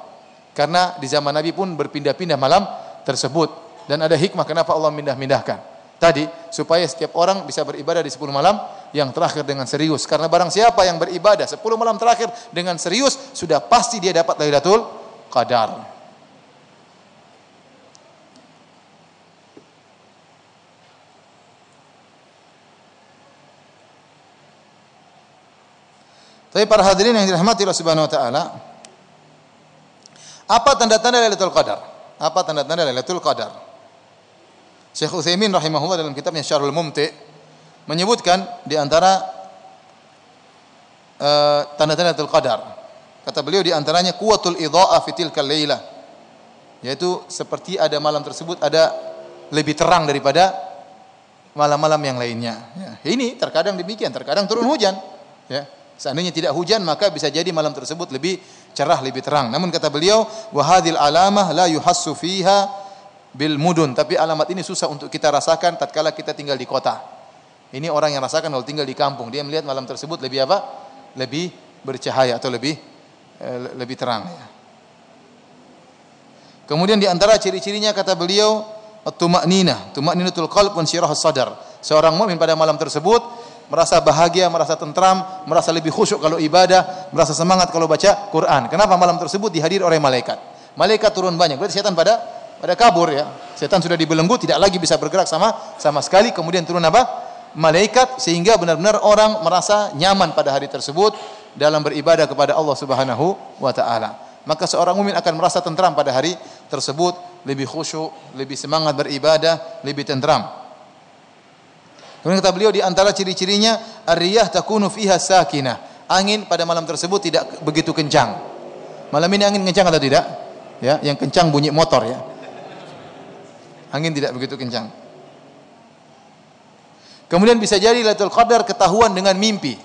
Karena di zaman Nabi pun berpindah-pindah malam tersebut dan ada hikmah kenapa Allah mindah-mindahkan. Tadi supaya setiap orang bisa beribadah di 10 malam yang terakhir dengan serius. Karena barang siapa yang beribadah 10 malam terakhir dengan serius, sudah pasti dia dapat Lailatul Qadar. Tapi para hadirin yang dirahmati Allah Subhanahu wa taala, apa tanda-tanda Lailatul Qadar? Apa tanda-tanda Lailatul Qadar? Syekh Utsaimin rahimahullah dalam kitabnya Syarhul Mumti' menyebutkan di antara tanda-tanda Lailatul Qadar. Kata beliau di antaranya quwwatul idha'ah fi tilkal lailah, yaitu seperti ada malam tersebut ada lebih terang daripada malam-malam yang lainnya. Ya, ini terkadang demikian, terkadang turun hujan. Ya. Seandainya tidak hujan maka bisa jadi malam tersebut lebih cerah, lebih terang. Namun kata beliau, wa hadhil alamah la yuhassu fiha bil mudun. Tapi alamat ini susah untuk kita rasakan tatkala kita tinggal di kota. Ini orang yang rasakan kalau tinggal di kampung, dia melihat malam tersebut lebih apa? Lebih bercahaya atau lebih terang ya. Kemudian di antara ciri-cirinya kata beliau, at-tuma'ninah, tuma'ninatul qalb wa insyirahus sadar. Seorang mukmin pada malam tersebut merasa bahagia, merasa tentram, merasa lebih khusyuk kalau ibadah, merasa semangat kalau baca Quran. Kenapa? Malam tersebut dihadiri oleh malaikat. Malaikat turun banyak. Berarti setan pada kabur ya. Setan sudah dibelenggu, tidak lagi bisa bergerak sama sekali. Kemudian turun apa? Malaikat, sehingga benar-benar orang merasa nyaman pada hari tersebut dalam beribadah kepada Allah Subhanahu wa taala. Maka seorang mukmin akan merasa tentram pada hari tersebut, lebih khusyuk, lebih semangat beribadah, lebih tentram. Kemudian kata beliau di antara ciri-cirinya ar-riyah takunu fiha sakinah. Angin pada malam tersebut tidak begitu kencang. Malam ini angin kencang atau tidak? Ya, yang kencang bunyi motor ya. Angin tidak begitu kencang. Kemudian bisa jadi Lailatul Qadar ketahuan dengan mimpi.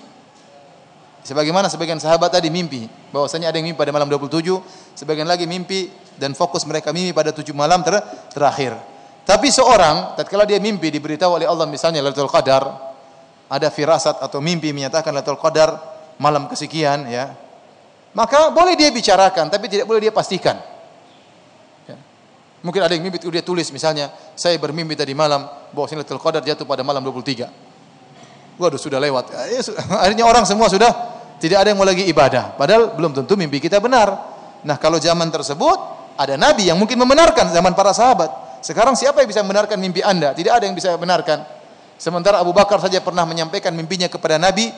Sebagaimana sebagian sahabat tadi mimpi, bahwasanya ada yang mimpi pada malam 27, sebagian lagi mimpi dan fokus mereka mimpi pada 7 malam terakhir. Tapi seorang tatkala dia mimpi diberitahu oleh Allah misalnya Lailatul Qadar, ada firasat atau mimpi menyatakan Lailatul Qadar malam kesekian ya. Maka boleh dia bicarakan tapi tidak boleh dia pastikan. Ya. Mungkin ada yang mimpi dia tulis misalnya, saya bermimpi tadi malam bahwa Lailatul Qadar jatuh pada malam 23. Waduh sudah lewat. Akhirnya orang semua sudah tidak ada yang mau lagi ibadah. Padahal belum tentu mimpi kita benar. Nah, kalau zaman tersebut ada nabi yang mungkin membenarkan zaman para sahabat. Sekarang siapa yang bisa membenarkan mimpi Anda? Tidak ada yang bisa membenarkan. Sementara Abu Bakar saja pernah menyampaikan mimpinya kepada Nabi,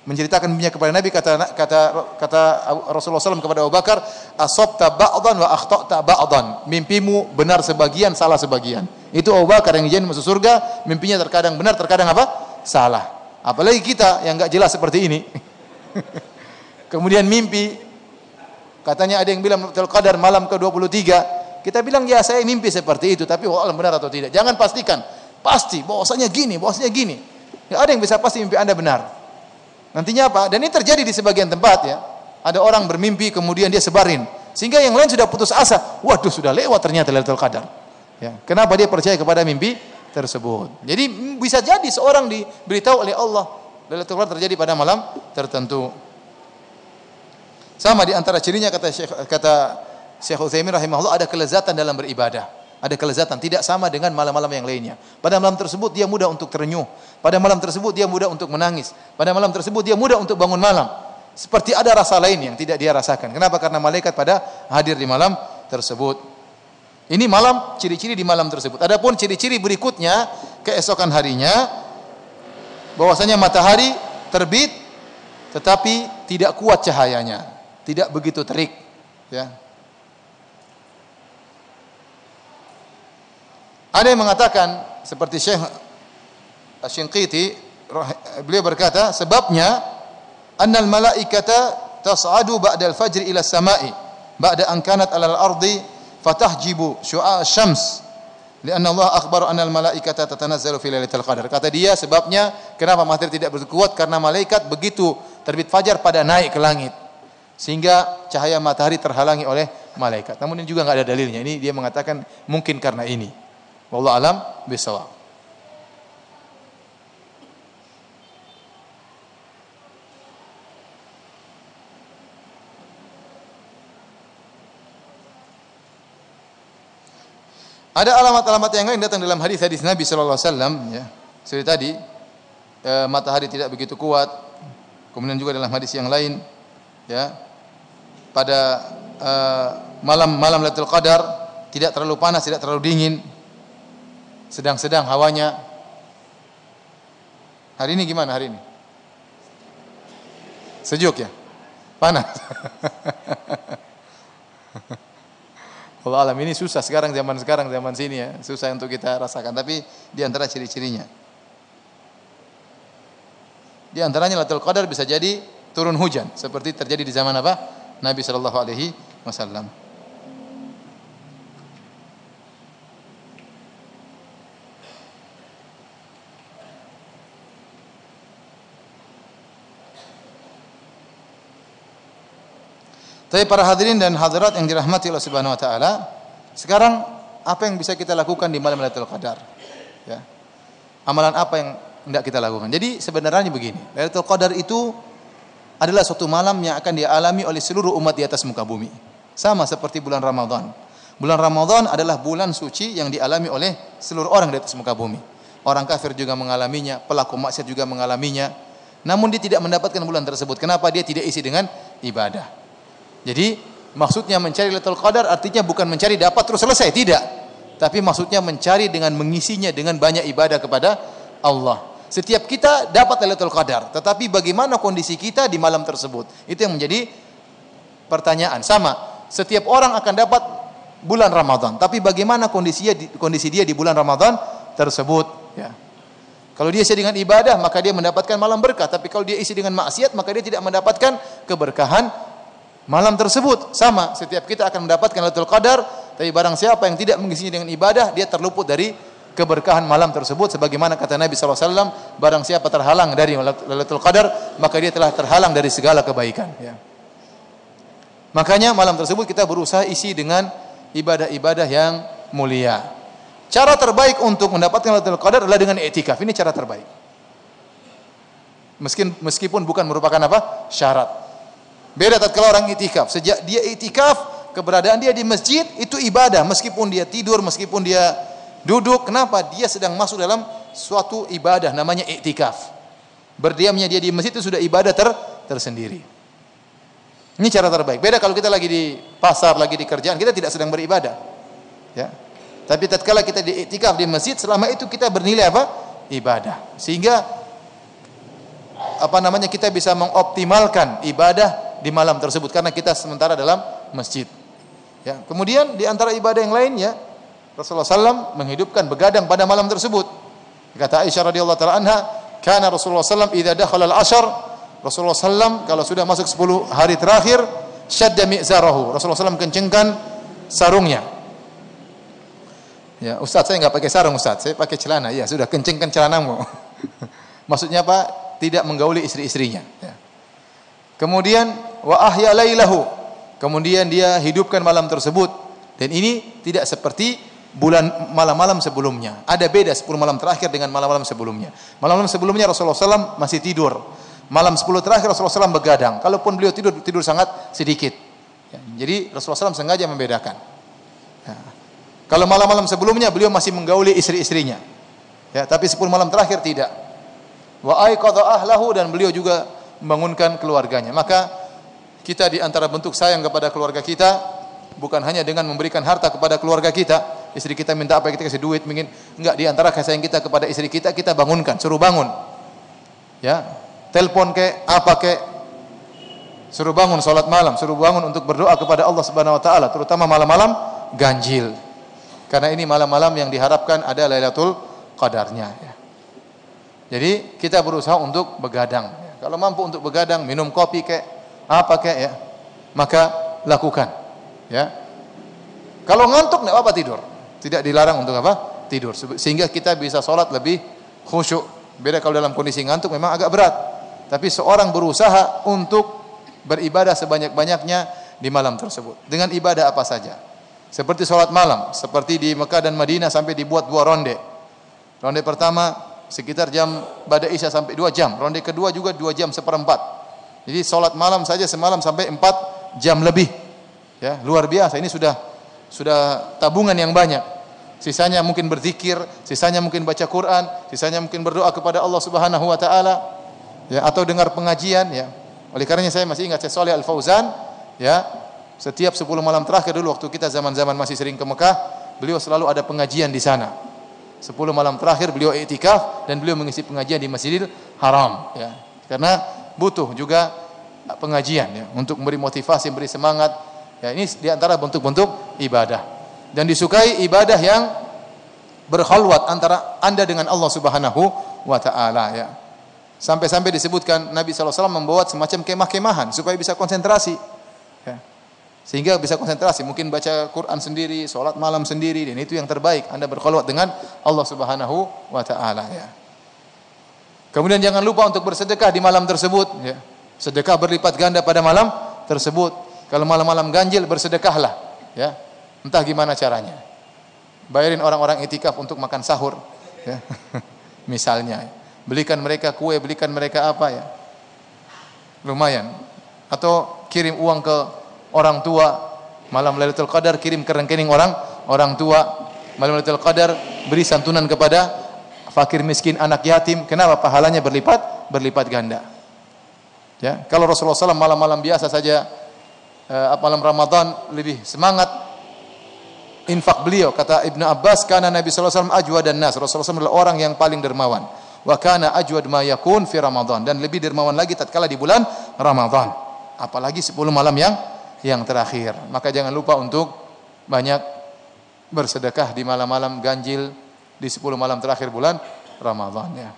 menceritakan mimpinya kepada Nabi, kata Rasulullah SAW kepada Abu Bakar, asabta ba'dan wa akhta'ta ba'dan. Mimpimu benar sebagian, salah sebagian. Itu Abu Bakar yang dijanjikan masuk surga, mimpinya terkadang benar, terkadang apa? Salah. Apalagi kita yang enggak jelas seperti ini. Kemudian mimpi, katanya ada yang bilang Lailatul Qadar malam ke-23. Kita bilang ya saya mimpi seperti itu, tapi wallah benar atau tidak. Jangan pastikan. Pasti bahwasanya gini, bahwasanya gini. Ya ada yang bisa pasti mimpi Anda benar. Nantinya apa? Dan ini terjadi di sebagian tempat ya. Ada orang bermimpi kemudian dia sebarin. Sehingga yang lain sudah putus asa. Waduh sudah lewat ternyata Lailatul Qadar. Ya. Kenapa dia percaya kepada mimpi tersebut? Jadi bisa jadi seorang diberitahu oleh Allah Lailatul Qadar terjadi pada malam tertentu. Sama di antara cirinya kata Syekh Utsaimin rahimahullah ada kelezatan dalam beribadah. Ada kelezatan tidak sama dengan malam-malam yang lainnya. Pada malam tersebut dia mudah untuk terenyuh. Pada malam tersebut dia mudah untuk menangis. Pada malam tersebut dia mudah untuk bangun malam. Seperti ada rasa lain yang tidak dia rasakan. Kenapa? Karena malaikat pada hadir di malam tersebut. Ini malam, ciri-ciri di malam tersebut. Adapun ciri-ciri berikutnya keesokan harinya, bahwasanya matahari terbit tetapi tidak kuat cahayanya, tidak begitu terik, ya. Ada yang mengatakan seperti Syekh Asy-Shinqiti, beliau berkata sebabnya annal malaikata tas'adu ba'da al-fajr ila as-sama'i ba'da an kanat 'ala al-ardi fatahjibu syu'a asy-syams lianna Allah akhbar anna al-malaikata tatanazzalu fi lailatul qadar. Kata dia sebabnya kenapa matahari tidak berkuat karena malaikat begitu terbit fajar pada naik ke langit sehingga cahaya matahari terhalangi oleh malaikat. Namun ini juga enggak ada dalilnya. Ini dia mengatakan mungkin karena ini. Wallahu alam bisawab. Ada alamat-alamat yang lain datang dalam hadis-hadis Nabi sallallahu alaihi wasallam ya. Seperti tadi matahari tidak begitu kuat. Kemudian juga dalam hadis yang lain ya, pada malam Lailatul Qadar tidak terlalu panas, tidak terlalu dingin. Sedang-sedang hawanya. Hari ini gimana hari ini? Sejuk ya? Panas. Allah alam, ini susah sekarang zaman sini ya, susah untuk kita rasakan. Tapi di antara ciri-cirinya, di antaranya Lailatul Qadar bisa jadi turun hujan, seperti terjadi di zaman apa? Nabi sallallahu alaihi wasallam. Tapi para hadirin dan hadirat yang dirahmati Allah Subhanahu wa taala, sekarang apa yang bisa kita lakukan di malam Lailatul Qadar? Ya. Amalan apa yang hendak kita lakukan? Jadi sebenarnya begini, Lailatul Qadar itu adalah suatu malam yang akan dialami oleh seluruh umat di atas muka bumi. Sama seperti bulan Ramadan. Bulan Ramadan adalah bulan suci yang dialami oleh seluruh orang di atas muka bumi. Orang kafir juga mengalaminya, pelaku maksiat juga mengalaminya. Namun dia tidak mendapatkan bulan tersebut. Kenapa? Dia tidak isi dengan ibadah. Jadi maksudnya mencari Lailatul Qadar artinya bukan mencari dapat terus selesai, tidak. Tapi maksudnya mencari dengan mengisinya dengan banyak ibadah kepada Allah. Setiap kita dapat Lailatul Qadar, tetapi bagaimana kondisi kita di malam tersebut? Itu yang menjadi pertanyaan. Sama, setiap orang akan dapat bulan Ramadan, tapi bagaimana kondisi dia di bulan Ramadan tersebut, ya. Kalau dia isi dengan ibadah, maka dia mendapatkan malam berkah, tapi kalau dia isi dengan maksiat, maka dia tidak mendapatkan keberkahan malam tersebut. Sama, setiap kita akan mendapatkan Lailatul Qadar, tapi barang siapa yang tidak mengisinya dengan ibadah, dia terluput dari keberkahan malam tersebut. Sebagaimana kata Nabi SAW, barang siapa terhalang dari Lailatul Qadar, maka dia telah terhalang dari segala kebaikan, ya. Makanya malam tersebut kita berusaha isi dengan ibadah-ibadah yang mulia. Cara terbaik untuk mendapatkan Lailatul Qadar adalah dengan i'tikaf. Ini cara terbaik. Meskipun bukan merupakan apa? Syarat. Beda tatkala orang i'tikaf. Sejak dia i'tikaf, keberadaan dia di masjid itu ibadah, meskipun dia tidur, meskipun dia duduk. Kenapa? Dia sedang masuk dalam suatu ibadah namanya i'tikaf. Berdiamnya dia di masjid itu sudah ibadah tersendiri. Ini cara terbaik. Beda kalau kita lagi di pasar, lagi di kerjaan, kita tidak sedang beribadah. Ya. Tapi tatkala kita di i'tikaf di masjid, selama itu kita bernilai apa? Ibadah. Sehingga kita bisa mengoptimalkan ibadah di malam tersebut karena kita sementara dalam masjid. Ya. Kemudian di antara ibadah yang lain, ya, Rasulullah SAW menghidupkan begadang pada malam tersebut. Kata Aisyah radhiyallahu taala anha, "Kana Rasulullah SAW idza dakhala al-'ashr", Rasulullah SAW kalau sudah masuk 10 hari terakhir, syadda mi'zarahu. Rasulullah SAW kencengkan sarungnya. Ya, Ustaz, saya enggak pakai sarung, Ustaz. Saya pakai celana. Ya, sudah kencengkan celanamu. Maksudnya apa? Tidak menggauli istri-istrinya, ya. Kemudian wa ahya lailahu. Kemudian dia hidupkan malam tersebut. Dan ini tidak seperti malam-malam sebelumnya. Ada beda 10 malam terakhir dengan malam-malam sebelumnya. Malam-malam sebelumnya Rasulullah SAW masih tidur. Malam 10 terakhir Rasulullah SAW begadang. Kalaupun beliau tidur sangat sedikit. Ya, jadi Rasulullah SAW sengaja membedakan. Ya. Kalau malam-malam sebelumnya beliau masih menggauli istri-istrinya. Ya, tapi 10 malam terakhir tidak. Wa aiqadha ahlahu, dan beliau juga membangunkan keluarganya. Maka kita di antara bentuk sayang kepada keluarga kita bukan hanya dengan memberikan harta kepada keluarga kita. Istri kita minta apa, kita kasih duit, enggak. Di antara kasih sayang kita kepada istri kita, kita bangunkan, suruh bangun. Ya, telepon apa suruh bangun salat malam, suruh bangun untuk berdoa kepada Allah Subhanahu wa taala, terutama malam-malam ganjil. Karena ini malam-malam yang diharapkan ada Lailatul Qadarnya, ya. Jadi kita berusaha untuk begadang. Kalau mampu untuk begadang, minum kopi ya, maka lakukan, ya. Kalau ngantuk enggak apa-apa tidur. Tidak dilarang untuk apa? Tidur. Sehingga kita bisa sholat lebih khusyuk. Beda kalau dalam kondisi ngantuk memang agak berat. Tapi seorang berusaha untuk beribadah sebanyak-banyaknya di malam tersebut. Dengan ibadah apa saja. Seperti sholat malam. Seperti di Mekah dan Madinah sampai dibuat 2 ronde. Ronde pertama sekitar jam ba'da Isya sampai 2 jam. Ronde kedua juga 2 jam seperempat. Jadi sholat malam saja semalam sampai 4 jam lebih. Ya, luar biasa. Ini sudah tabungan yang banyak. sisanya mungkin berzikir, sisanya mungkin baca Quran, sisanya mungkin berdoa kepada Allah Subhanahu wa taala, ya, atau dengar pengajian, ya. Oleh karenanya saya masih ingat Syekh Shalih Al Fauzan, ya, setiap 10 malam terakhir dulu waktu kita zaman-zaman masih sering ke Mekah, beliau selalu ada pengajian di sana. 10 malam terakhir beliau iktikaf dan beliau mengisi pengajian di Masjidil Haram, ya. Karena butuh juga pengajian, ya, untuk memberi motivasi, memberi semangat. Ya, ini di antara bentuk-bentuk ibadah. Dan disukai ibadah yang berkhalwat antara Anda dengan Allah Subhanahu wa taala, ya. Sampai-sampai disebutkan Nabi sallallahu alaihi wasallam membuat semacam kemah-kemahan supaya bisa konsentrasi, ya. Sehingga bisa konsentrasi, mungkin baca Quran sendiri, salat malam sendiri, dan itu yang terbaik. Anda berkhalwat dengan Allah Subhanahu wa taala, ya. Kemudian jangan lupa untuk bersedekah di malam tersebut, ya. Sedekah berlipat ganda pada malam tersebut. Kalau malam-malam ganjil, bersedekahlah, ya. Entah gimana caranya. Bayarin orang-orang itikaf untuk makan sahur, ya. Misalnya, belikan mereka kue, belikan mereka apa, ya. Lumayan. Atau kirim uang ke orang tua, malam Lailatul Qadar kirim ke rekening orang tua. Malam Lailatul Qadar beri santunan kepada fakir miskin, anak yatim. Kenapa? Pahalanya berlipat ganda. Ya, kalau Rasulullah SAW malam-malam biasa saja, malam Ramadan lebih semangat infak beliau. Kata Ibnu Abbas, karena Nabi SAW ajwadan nas. Rasulullah SAW adalah orang yang paling dermawan. Wa kana ajwad ma yakun fi Ramadan, dan lebih dermawan lagi tatkala di bulan Ramadan. Apalagi 10 malam yang terakhir. Maka jangan lupa untuk banyak bersedekah di malam-malam ganjil di 10 malam terakhir bulan Ramadan, ya.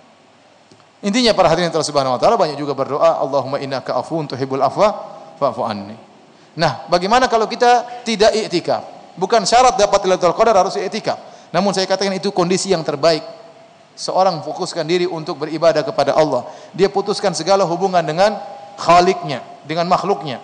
Intinya para hadirin Allah Subhanahu wa taala banyak juga berdoa, Allahumma innaka afuwun tuhibbul afwa fa'fu anni. Nah, bagaimana kalau kita tidak iktikaf? Bukan syarat dapat Lailatul Qadar harus iktikaf. Namun saya katakan itu kondisi yang terbaik. Seorang fokuskan diri untuk beribadah kepada Allah. Dia putuskan segala hubungan dengan Khaliqnya, dengan makhluknya.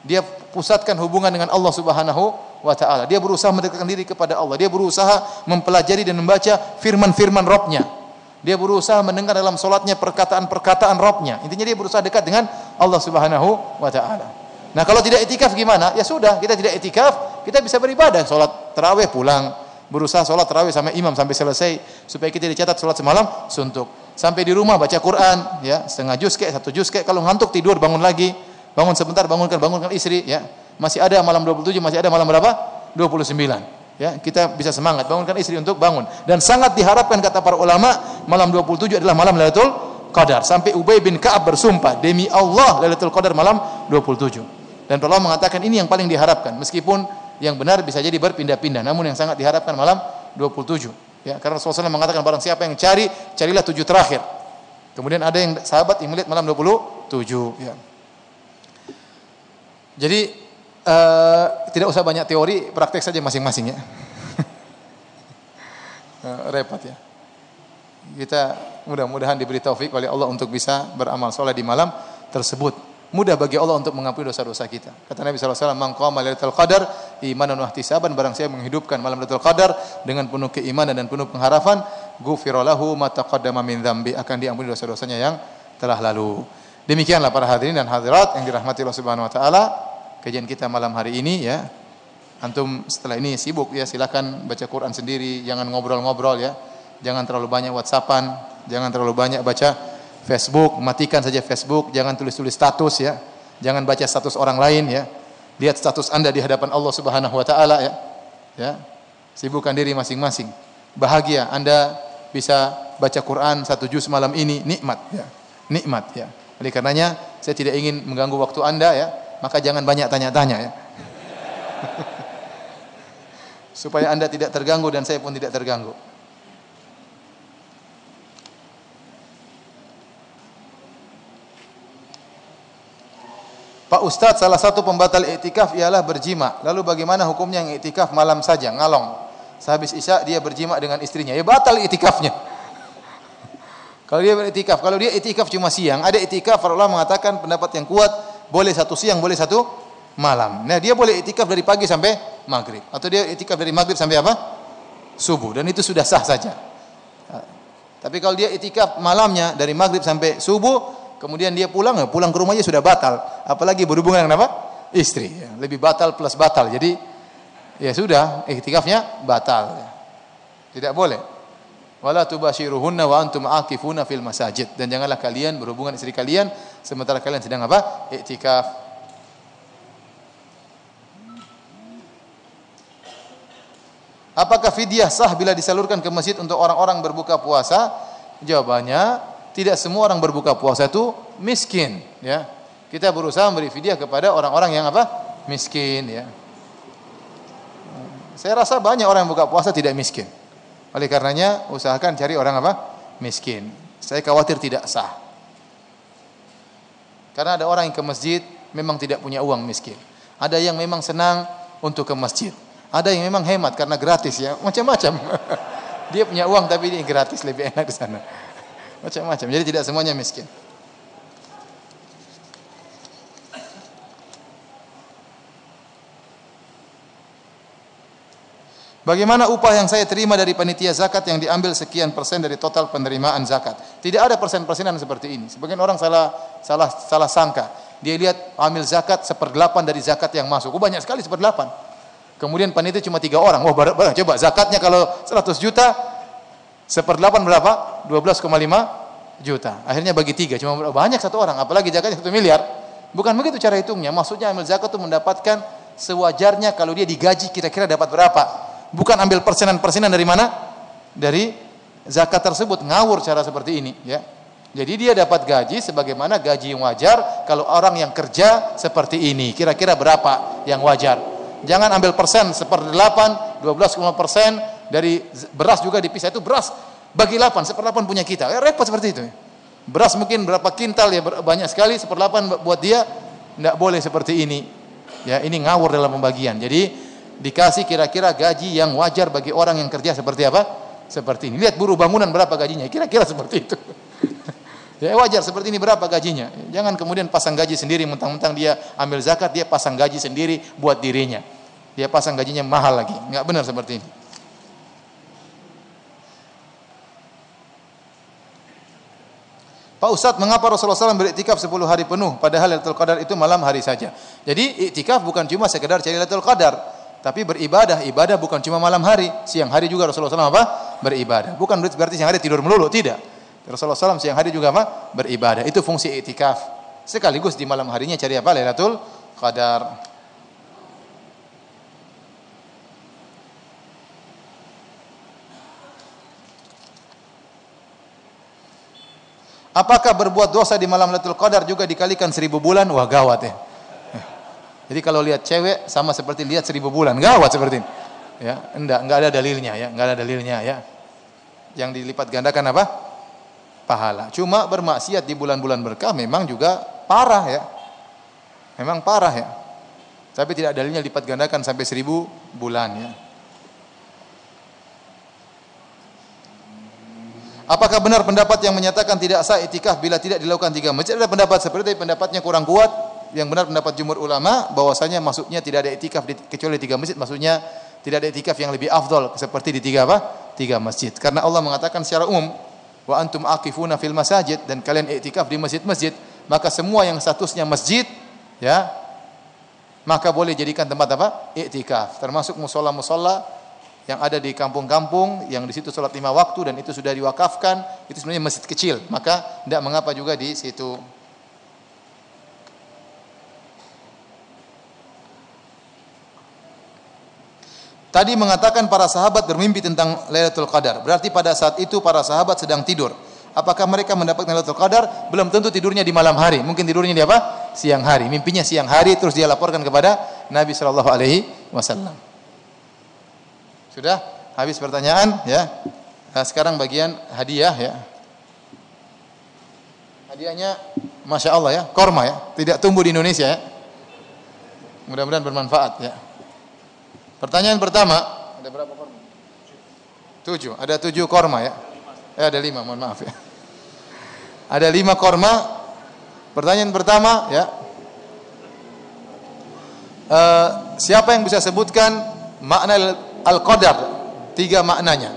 Dia pusatkan hubungan dengan Allah Subhanahu wa taala. Dia berusaha mendekatkan diri kepada Allah. Dia berusaha mempelajari dan membaca firman-firman Rabb-Nya. Dia berusaha mendengar dalam salatnya perkataan-perkataan Rabb-Nya. Intinya dia berusaha dekat dengan Allah Subhanahu wa taala. Nah, kalau tidak iktikaf gimana? Ya sudah, kita tidak iktikaf, kita bisa beribadah, salat tarawih pulang, berusaha salat tarawih sama imam sampai selesai supaya kita dicatat salat semalam suntuk. Sampai di rumah baca Quran, ya, setengah juz kek, 1 juz kek, kalau ngantuk tidur bangun lagi. Bangun sebentar, bangunkan istri, ya. Masih ada malam 27, masih ada malam berapa? 29. Ya, kita bisa semangat bangunkan istri untuk bangun. Dan sangat diharapkan kata para ulama, malam 27 adalah malam Lailatul Qadar. Sampai Ubay bin Ka'ab bersumpah, demi Allah Lailatul Qadar malam 27. Dan para ulama mengatakan ini yang paling diharapkan. Meskipun yang benar bisa jadi berpindah-pindah, namun yang sangat diharapkan malam 27. Ya, karena Rasulullah SAW mengatakan barang siapa yang carilah 7 terakhir. Kemudian ada yang sahabat yang melihat malam 27, ya. Jadi tidak usah banyak teori, praktek saja masing-masing, ya. Repot, ya. Kita mudah-mudahan diberi taufik oleh Allah untuk bisa beramal soleh di malam tersebut. Mudah bagi Allah untuk mengampuni dosa-dosa kita. Kata Nabi SAW, man qama lailatul qadar imanan wa ihtisaban, barang siapa menghidupkan malam Lailatul Qadar dengan penuh keimanan dan penuh pengharapan, ghufira lahu ma taqaddama min dzambi, akan diampuni dosa-dosanya yang telah lalu. Demikianlah para hadirin dan hadirat yang dirahmati Allah Subhanahu wa taala, kajian kita malam hari ini, ya. Antum setelah ini sibuk, ya, silakan baca Quran sendiri, jangan ngobrol-ngobrol, ya. Jangan terlalu banyak WhatsAppan, jangan terlalu banyak baca Facebook, matikan saja Facebook, jangan tulis-tulis status, ya. Jangan baca status orang lain, ya. Lihat status Anda di hadapan Allah Subhanahu wa taala, ya. Ya. Sibukkan diri masing-masing. Bahagia Anda bisa baca Quran 1 juz malam ini, nikmat, ya. Nikmat, ya. Oleh karenanya saya tidak ingin mengganggu waktu Anda, ya. Maka jangan banyak tanya-tanya, ya. Supaya Anda tidak terganggu dan saya pun tidak terganggu. Pak Ustadz, salah satu pembatal iktikaf ialah berjima. Lalu bagaimana hukumnya yang iktikaf malam saja, ngalong? Sehabis Isya dia berjima dengan istrinya. Ya batal iktikafnya. Kalau dia beriktikaf, kalau dia iktikaf cuma siang, ada iktikaf para ulama mengatakan pendapat yang kuat, boleh 1 siang, boleh 1 malam. Nah, dia boleh iktikaf dari pagi sampai maghrib, atau dia iktikaf dari maghrib sampai apa? Subuh, dan itu sudah sah saja. Tapi kalau dia iktikaf malamnya dari maghrib sampai subuh, kemudian dia pulang ke rumahnya sudah batal. Apalagi berhubungan dengan apa? Istri. Ya, lebih batal plus batal. Jadi ya sudah, iktikafnya batal. Ya. Tidak boleh. Wala tubashiruhunna wa antum aakifuna fil masajid. Dan janganlah kalian berhubungan istri kalian sementara kalian sedang apa? Iktikaf. Apakah fidyah sah bila disalurkan ke masjid untuk orang-orang berbuka puasa? Jawabannya, tidak semua orang berbuka puasa itu miskin, ya. Kita berusaha memberi fidyah kepada orang-orang yang apa? Miskin, ya. Saya rasa banyak orang yang buka puasa tidak miskin. Oleh karenanya usahakan cari orang apa? Miskin. Saya khawatir tidak sah. Karena ada orang yang ke masjid memang tidak punya uang, miskin. Ada yang memang senang untuk ke masjid. Ada yang memang hemat karena gratis, ya. Macam-macam. Dia punya uang tapi dia gratis, lebih enak di sana. Macam-macam. Jadi tidak semuanya miskin. Bagaimana upah yang saya terima dari panitia zakat yang diambil sekian persen dari total penerimaan zakat? Tidak ada persen-persenan seperti ini. Sebagian orang salah sangka. Dia lihat ambil zakat 1/8 dari zakat yang masuk. Oh, banyak sekali 1/8. Kemudian panitia cuma 3 orang. Wah, coba zakatnya kalau 100 juta 1/8 berapa? 12,5 juta. Akhirnya bagi 3, cuma banyak 1 orang. Apalagi zakatnya 1 miliar. Bukan begitu cara hitungnya. Maksudnya ambil zakat itu mendapatkan sewajarnya kalau dia digaji kira-kira dapat berapa. Bukan ambil persenan-persenan dari mana? Dari zakat tersebut. Ngawur cara seperti ini, ya. Jadi dia dapat gaji sebagaimana gaji yang wajar kalau orang yang kerja seperti ini. Kira-kira berapa yang wajar? Jangan ambil persen 1/8, 12,5% dari beras juga dipisah. Itu beras bagi 8, 1/8 punya kita. Repot seperti itu. Beras mungkin berapa kintal, ya banyak sekali, 1/8 buat dia. Tidak boleh seperti ini. Ya, ini ngawur dalam pembagian. Jadi dikasih kira-kira gaji yang wajar bagi orang yang kerja seperti apa? Seperti ini. Lihat buruh bangunan berapa gajinya, kira-kira seperti itu. Ya wajar seperti ini berapa gajinya. Jangan kemudian pasang gaji sendiri, mentang-mentang dia ambil zakat, dia pasang gaji sendiri buat dirinya. Dia pasang gajinya mahal lagi. Enggak benar seperti ini. Pak Ustadz, mengapa Rasulullah SAW beriktikaf 10 hari penuh padahal Lailatul Qadar itu malam hari saja? Jadi iktikaf bukan cuma sekedar cari Lailatul Qadar, tapi beribadah. Ibadah bukan cuma malam hari, siang hari juga Rasulullah SAW apa? Beribadah. Bukan berarti siang hari tidur melulu, tidak. Rasulullah SAW siang hari juga apa? Beribadah. Itu fungsi iktikaf. Sekaligus di malam harinya cari apa? Lailatul Qadar. Apakah berbuat dosa di malam Lailatul Qadar juga dikalikan 1000 bulan? Wah, gawat, ya. Jadi kalau lihat cewek sama seperti lihat 1000 bulan, gawat seperti ini. Ya, enggak ada dalilnya, ya, enggak ada dalilnya, ya. Yang dilipat gandakan apa? Pahala. Cuma bermaksiat di bulan-bulan berkah memang juga parah, ya. Memang parah, ya. Tapi tidak dalilnya lipat gandakan sampai 1000 bulan, ya. Apakah benar pendapat yang menyatakan tidak sah iktikaf bila tidak dilakukan 3 masjid? Ada pendapat seperti itu, pendapatnya kurang kuat. Yang benar pendapat jumhur ulama bahwasanya maksudnya tidak ada iktikaf kecuali 3 masjid, maksudnya tidak ada iktikaf yang lebih afdal seperti di 3 apa? 3 masjid. Karena Allah mengatakan secara umum, wa antum aqifuna fil masajid, dan kalian iktikaf di masjid-masjid, maka semua yang statusnya masjid, ya, maka boleh jadikan tempat apa? Iktikaf. Termasuk musalla-musalla yang ada di kampung-kampung yang di situ salat 5 waktu dan itu sudah diwakafkan, itu sebenarnya masjid kecil, maka tidak mengapa juga di situ. Tadi mengatakan para sahabat bermimpi tentang Lailatul Qadar. Berarti pada saat itu para sahabat sedang tidur. Apakah mereka mendapatkan Lailatul Qadar? Belum tentu tidurnya di malam hari. Mungkin tidurnya di apa? Siang hari. Mimpinya siang hari terus dia laporkan kepada Nabi sallallahu alaihi wasallam. Sudah? Habis pertanyaan, ya. Nah, sekarang bagian hadiah, ya. Hadiahnya Masya Allah, ya, korma, ya. Tidak tumbuh di Indonesia, ya. Mudah-mudahan bermanfaat, ya. Pertanyaan pertama, ada berapa korma? 7. Ada 7 korma, ya. Ada 5, mohon maaf, ya. Ada 5 korma. Pertanyaan pertama, ya. Siapa yang bisa sebutkan makna Al-Qadar? 3 maknanya.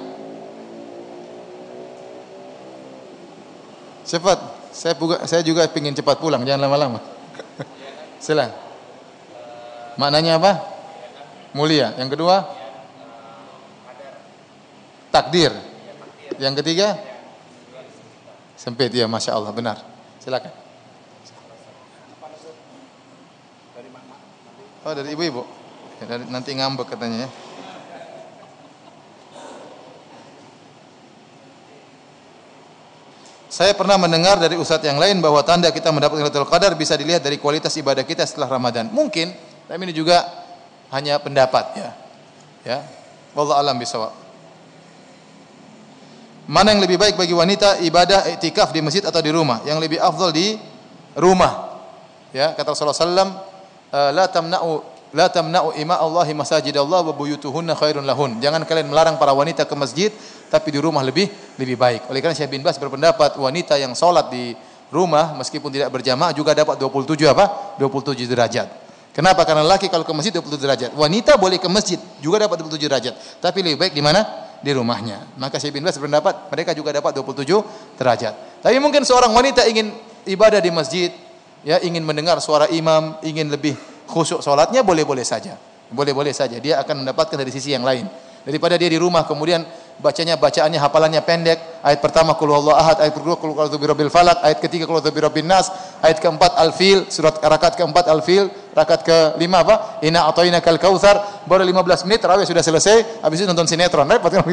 Cepat. Saya juga ingin cepat pulang, jangan lama-lama. Silakan. Maknanya apa? Mulia. Yang kedua? Takdir. Yang ketiga sempit, ya Masya Allah, benar. Silakan. Oh, dari ibu-ibu. Ya, nanti ngambek katanya ya. Saya pernah mendengar dari ustadz yang lain bahwa tanda kita mendapatkan Lailatul Qadar bisa dilihat dari kualitas ibadah kita setelah Ramadan. Mungkin, tapi ini juga hanya pendapat ya. Ya. Wallahu a'lam bishawab. Mana yang lebih baik bagi wanita ibadah iktikaf di masjid atau di rumah? Yang lebih afdal di rumah. Ya, kata Rasulullah sallallahu alaihi wasallam, la tamna'u ima Allahi masajidallah wa buyutuhunna khairun lahun. Jangan kalian melarang para wanita ke masjid, tapi di rumah lebih baik. Oleh karena Syekh bin Baz berpendapat wanita yang salat di rumah meskipun tidak berjamaah juga dapat 27 apa? 27 derajat. Kenapa? Karena laki kalau ke masjid 27 derajat. Wanita boleh ke masjid juga dapat 27 derajat, tapi lebih baik di mana? Di rumahnya. Maka Syekh bin Baz berpendapat mereka juga dapat 27 derajat. Tapi mungkin seorang wanita ingin ibadah di masjid, ya, ingin mendengar suara imam, ingin lebih khusyuk salatnya, boleh-boleh saja. Boleh-boleh saja. Dia akan mendapatkan dari sisi yang lain. Daripada dia di rumah kemudian bacaannya hafalannya pendek. Ayat pertama qul huwallahu ahad, ayat kedua qul a'udzu birabbil falaq, ayat ketiga qul a'udzu birabbin nas, ayat keempat al-fil, surat rakaat keempat al-fil, rakaat kelima apa? Inna a'tainakal kautsar. Baru 15 menit tarawih sudah selesai, habis itu nonton sinetron. Repot kan?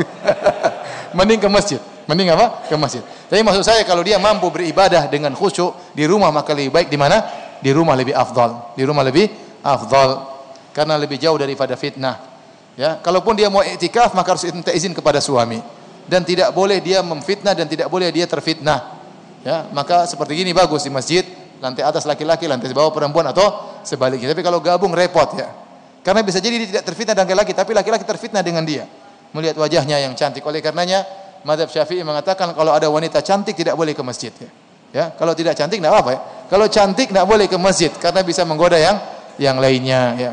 Mending ke masjid. Mending apa? Ke masjid. Tapi maksud saya kalau dia mampu beribadah dengan khusyuk di rumah maka lebih baik di mana? Di rumah lebih afdal. Di rumah lebih afdal karena lebih jauh daripada fitnah. Ya, kalaupun dia mau iktikaf maka harus minta izin kepada suami dan tidak boleh dia memfitnah dan tidak boleh dia terfitnah. Ya, maka seperti gini bagus di masjid, lantai atas laki-laki, lantai bawah perempuan atau sebaliknya. Tapi kalau gabung repot ya. Karena bisa jadi dia tidak terfitnah dengan laki-laki, tapi laki-laki terfitnah dengan dia. Melihat wajahnya yang cantik. Oleh karenanya mazhab Syafi'i mengatakan kalau ada wanita cantik tidak boleh ke masjid ya. Ya, kalau tidak cantik enggak apa-apa ya. Kalau cantik enggak boleh ke masjid karena bisa menggoda yang lainnya ya.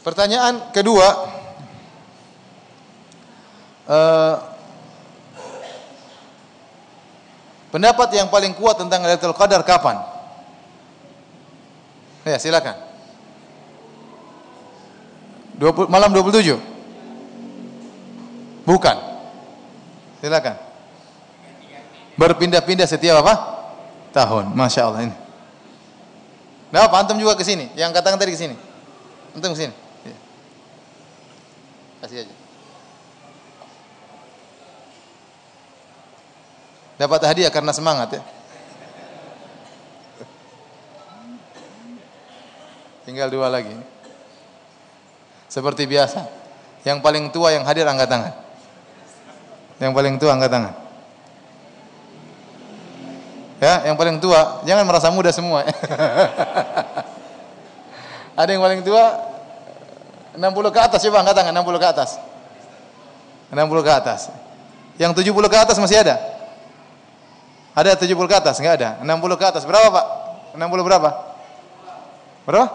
Pertanyaan kedua, pendapat yang paling kuat tentang Lailatul Qadar kapan? Ya, silakan. Malam 27? Bukan. Silakan. Berpindah-pindah setiap apa? Tahun. Masya Allah ini. Nah, apa antum juga ke sini? Yang katakan tadi ke sini. Antum ke sini. Ya. Kasih aja. Dapat hadiah karena semangat ya. Tinggal dua lagi. Seperti biasa. Yang paling tua yang hadir angkat tangan. Yang paling tua angkat tangan. Ya, yang paling tua, jangan merasa muda semua. Ada yang paling tua 60 ke atas, coba angkat tangan 60 ke atas. 60 ke atas. Yang 70 ke atas masih ada? Ada 70 ke atas? Enggak ada. 60 ke atas. Berapa, Pak? 60 berapa? Berapa?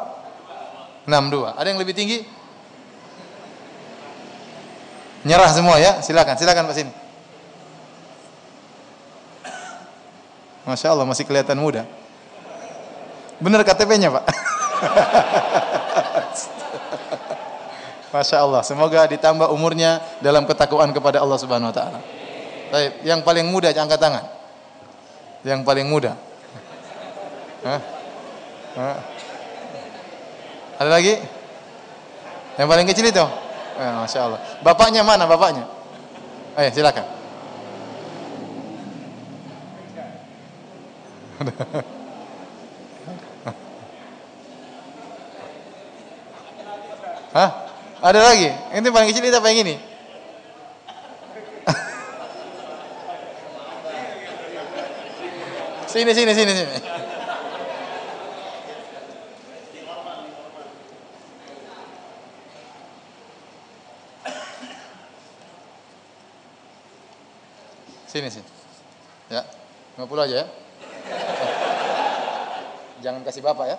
62. Ada yang lebih tinggi? Nyerah semua ya? Silakan Pak sini. Masya Allah masih kelihatan muda. Benar KTP-nya Pak? Masya Allah. Semoga ditambah umurnya dalam ketakwaan kepada Allah Subhanahu Wa Taala. Baik, yang paling muda angkat tangan. Yang paling muda. Hah? Hah? Ada lagi? Yang paling kecil itu? Masya Allah. Bapaknya mana bapaknya? Ayo silakan. Hah? Ada lagi? Ini paling kecil itu apa yang ini? Sini. Sini. Ya. 50 aja ya. Jangan kasih bapak ya.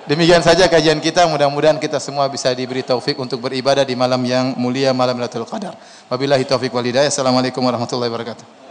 Demikian saja kajian kita, mudah-mudahan kita semua bisa diberi taufik untuk beribadah di malam yang mulia, malam Lailatul Qadar. Wabillahi taufik wal hidayah. Assalamualaikum warahmatullahi wabarakatuh.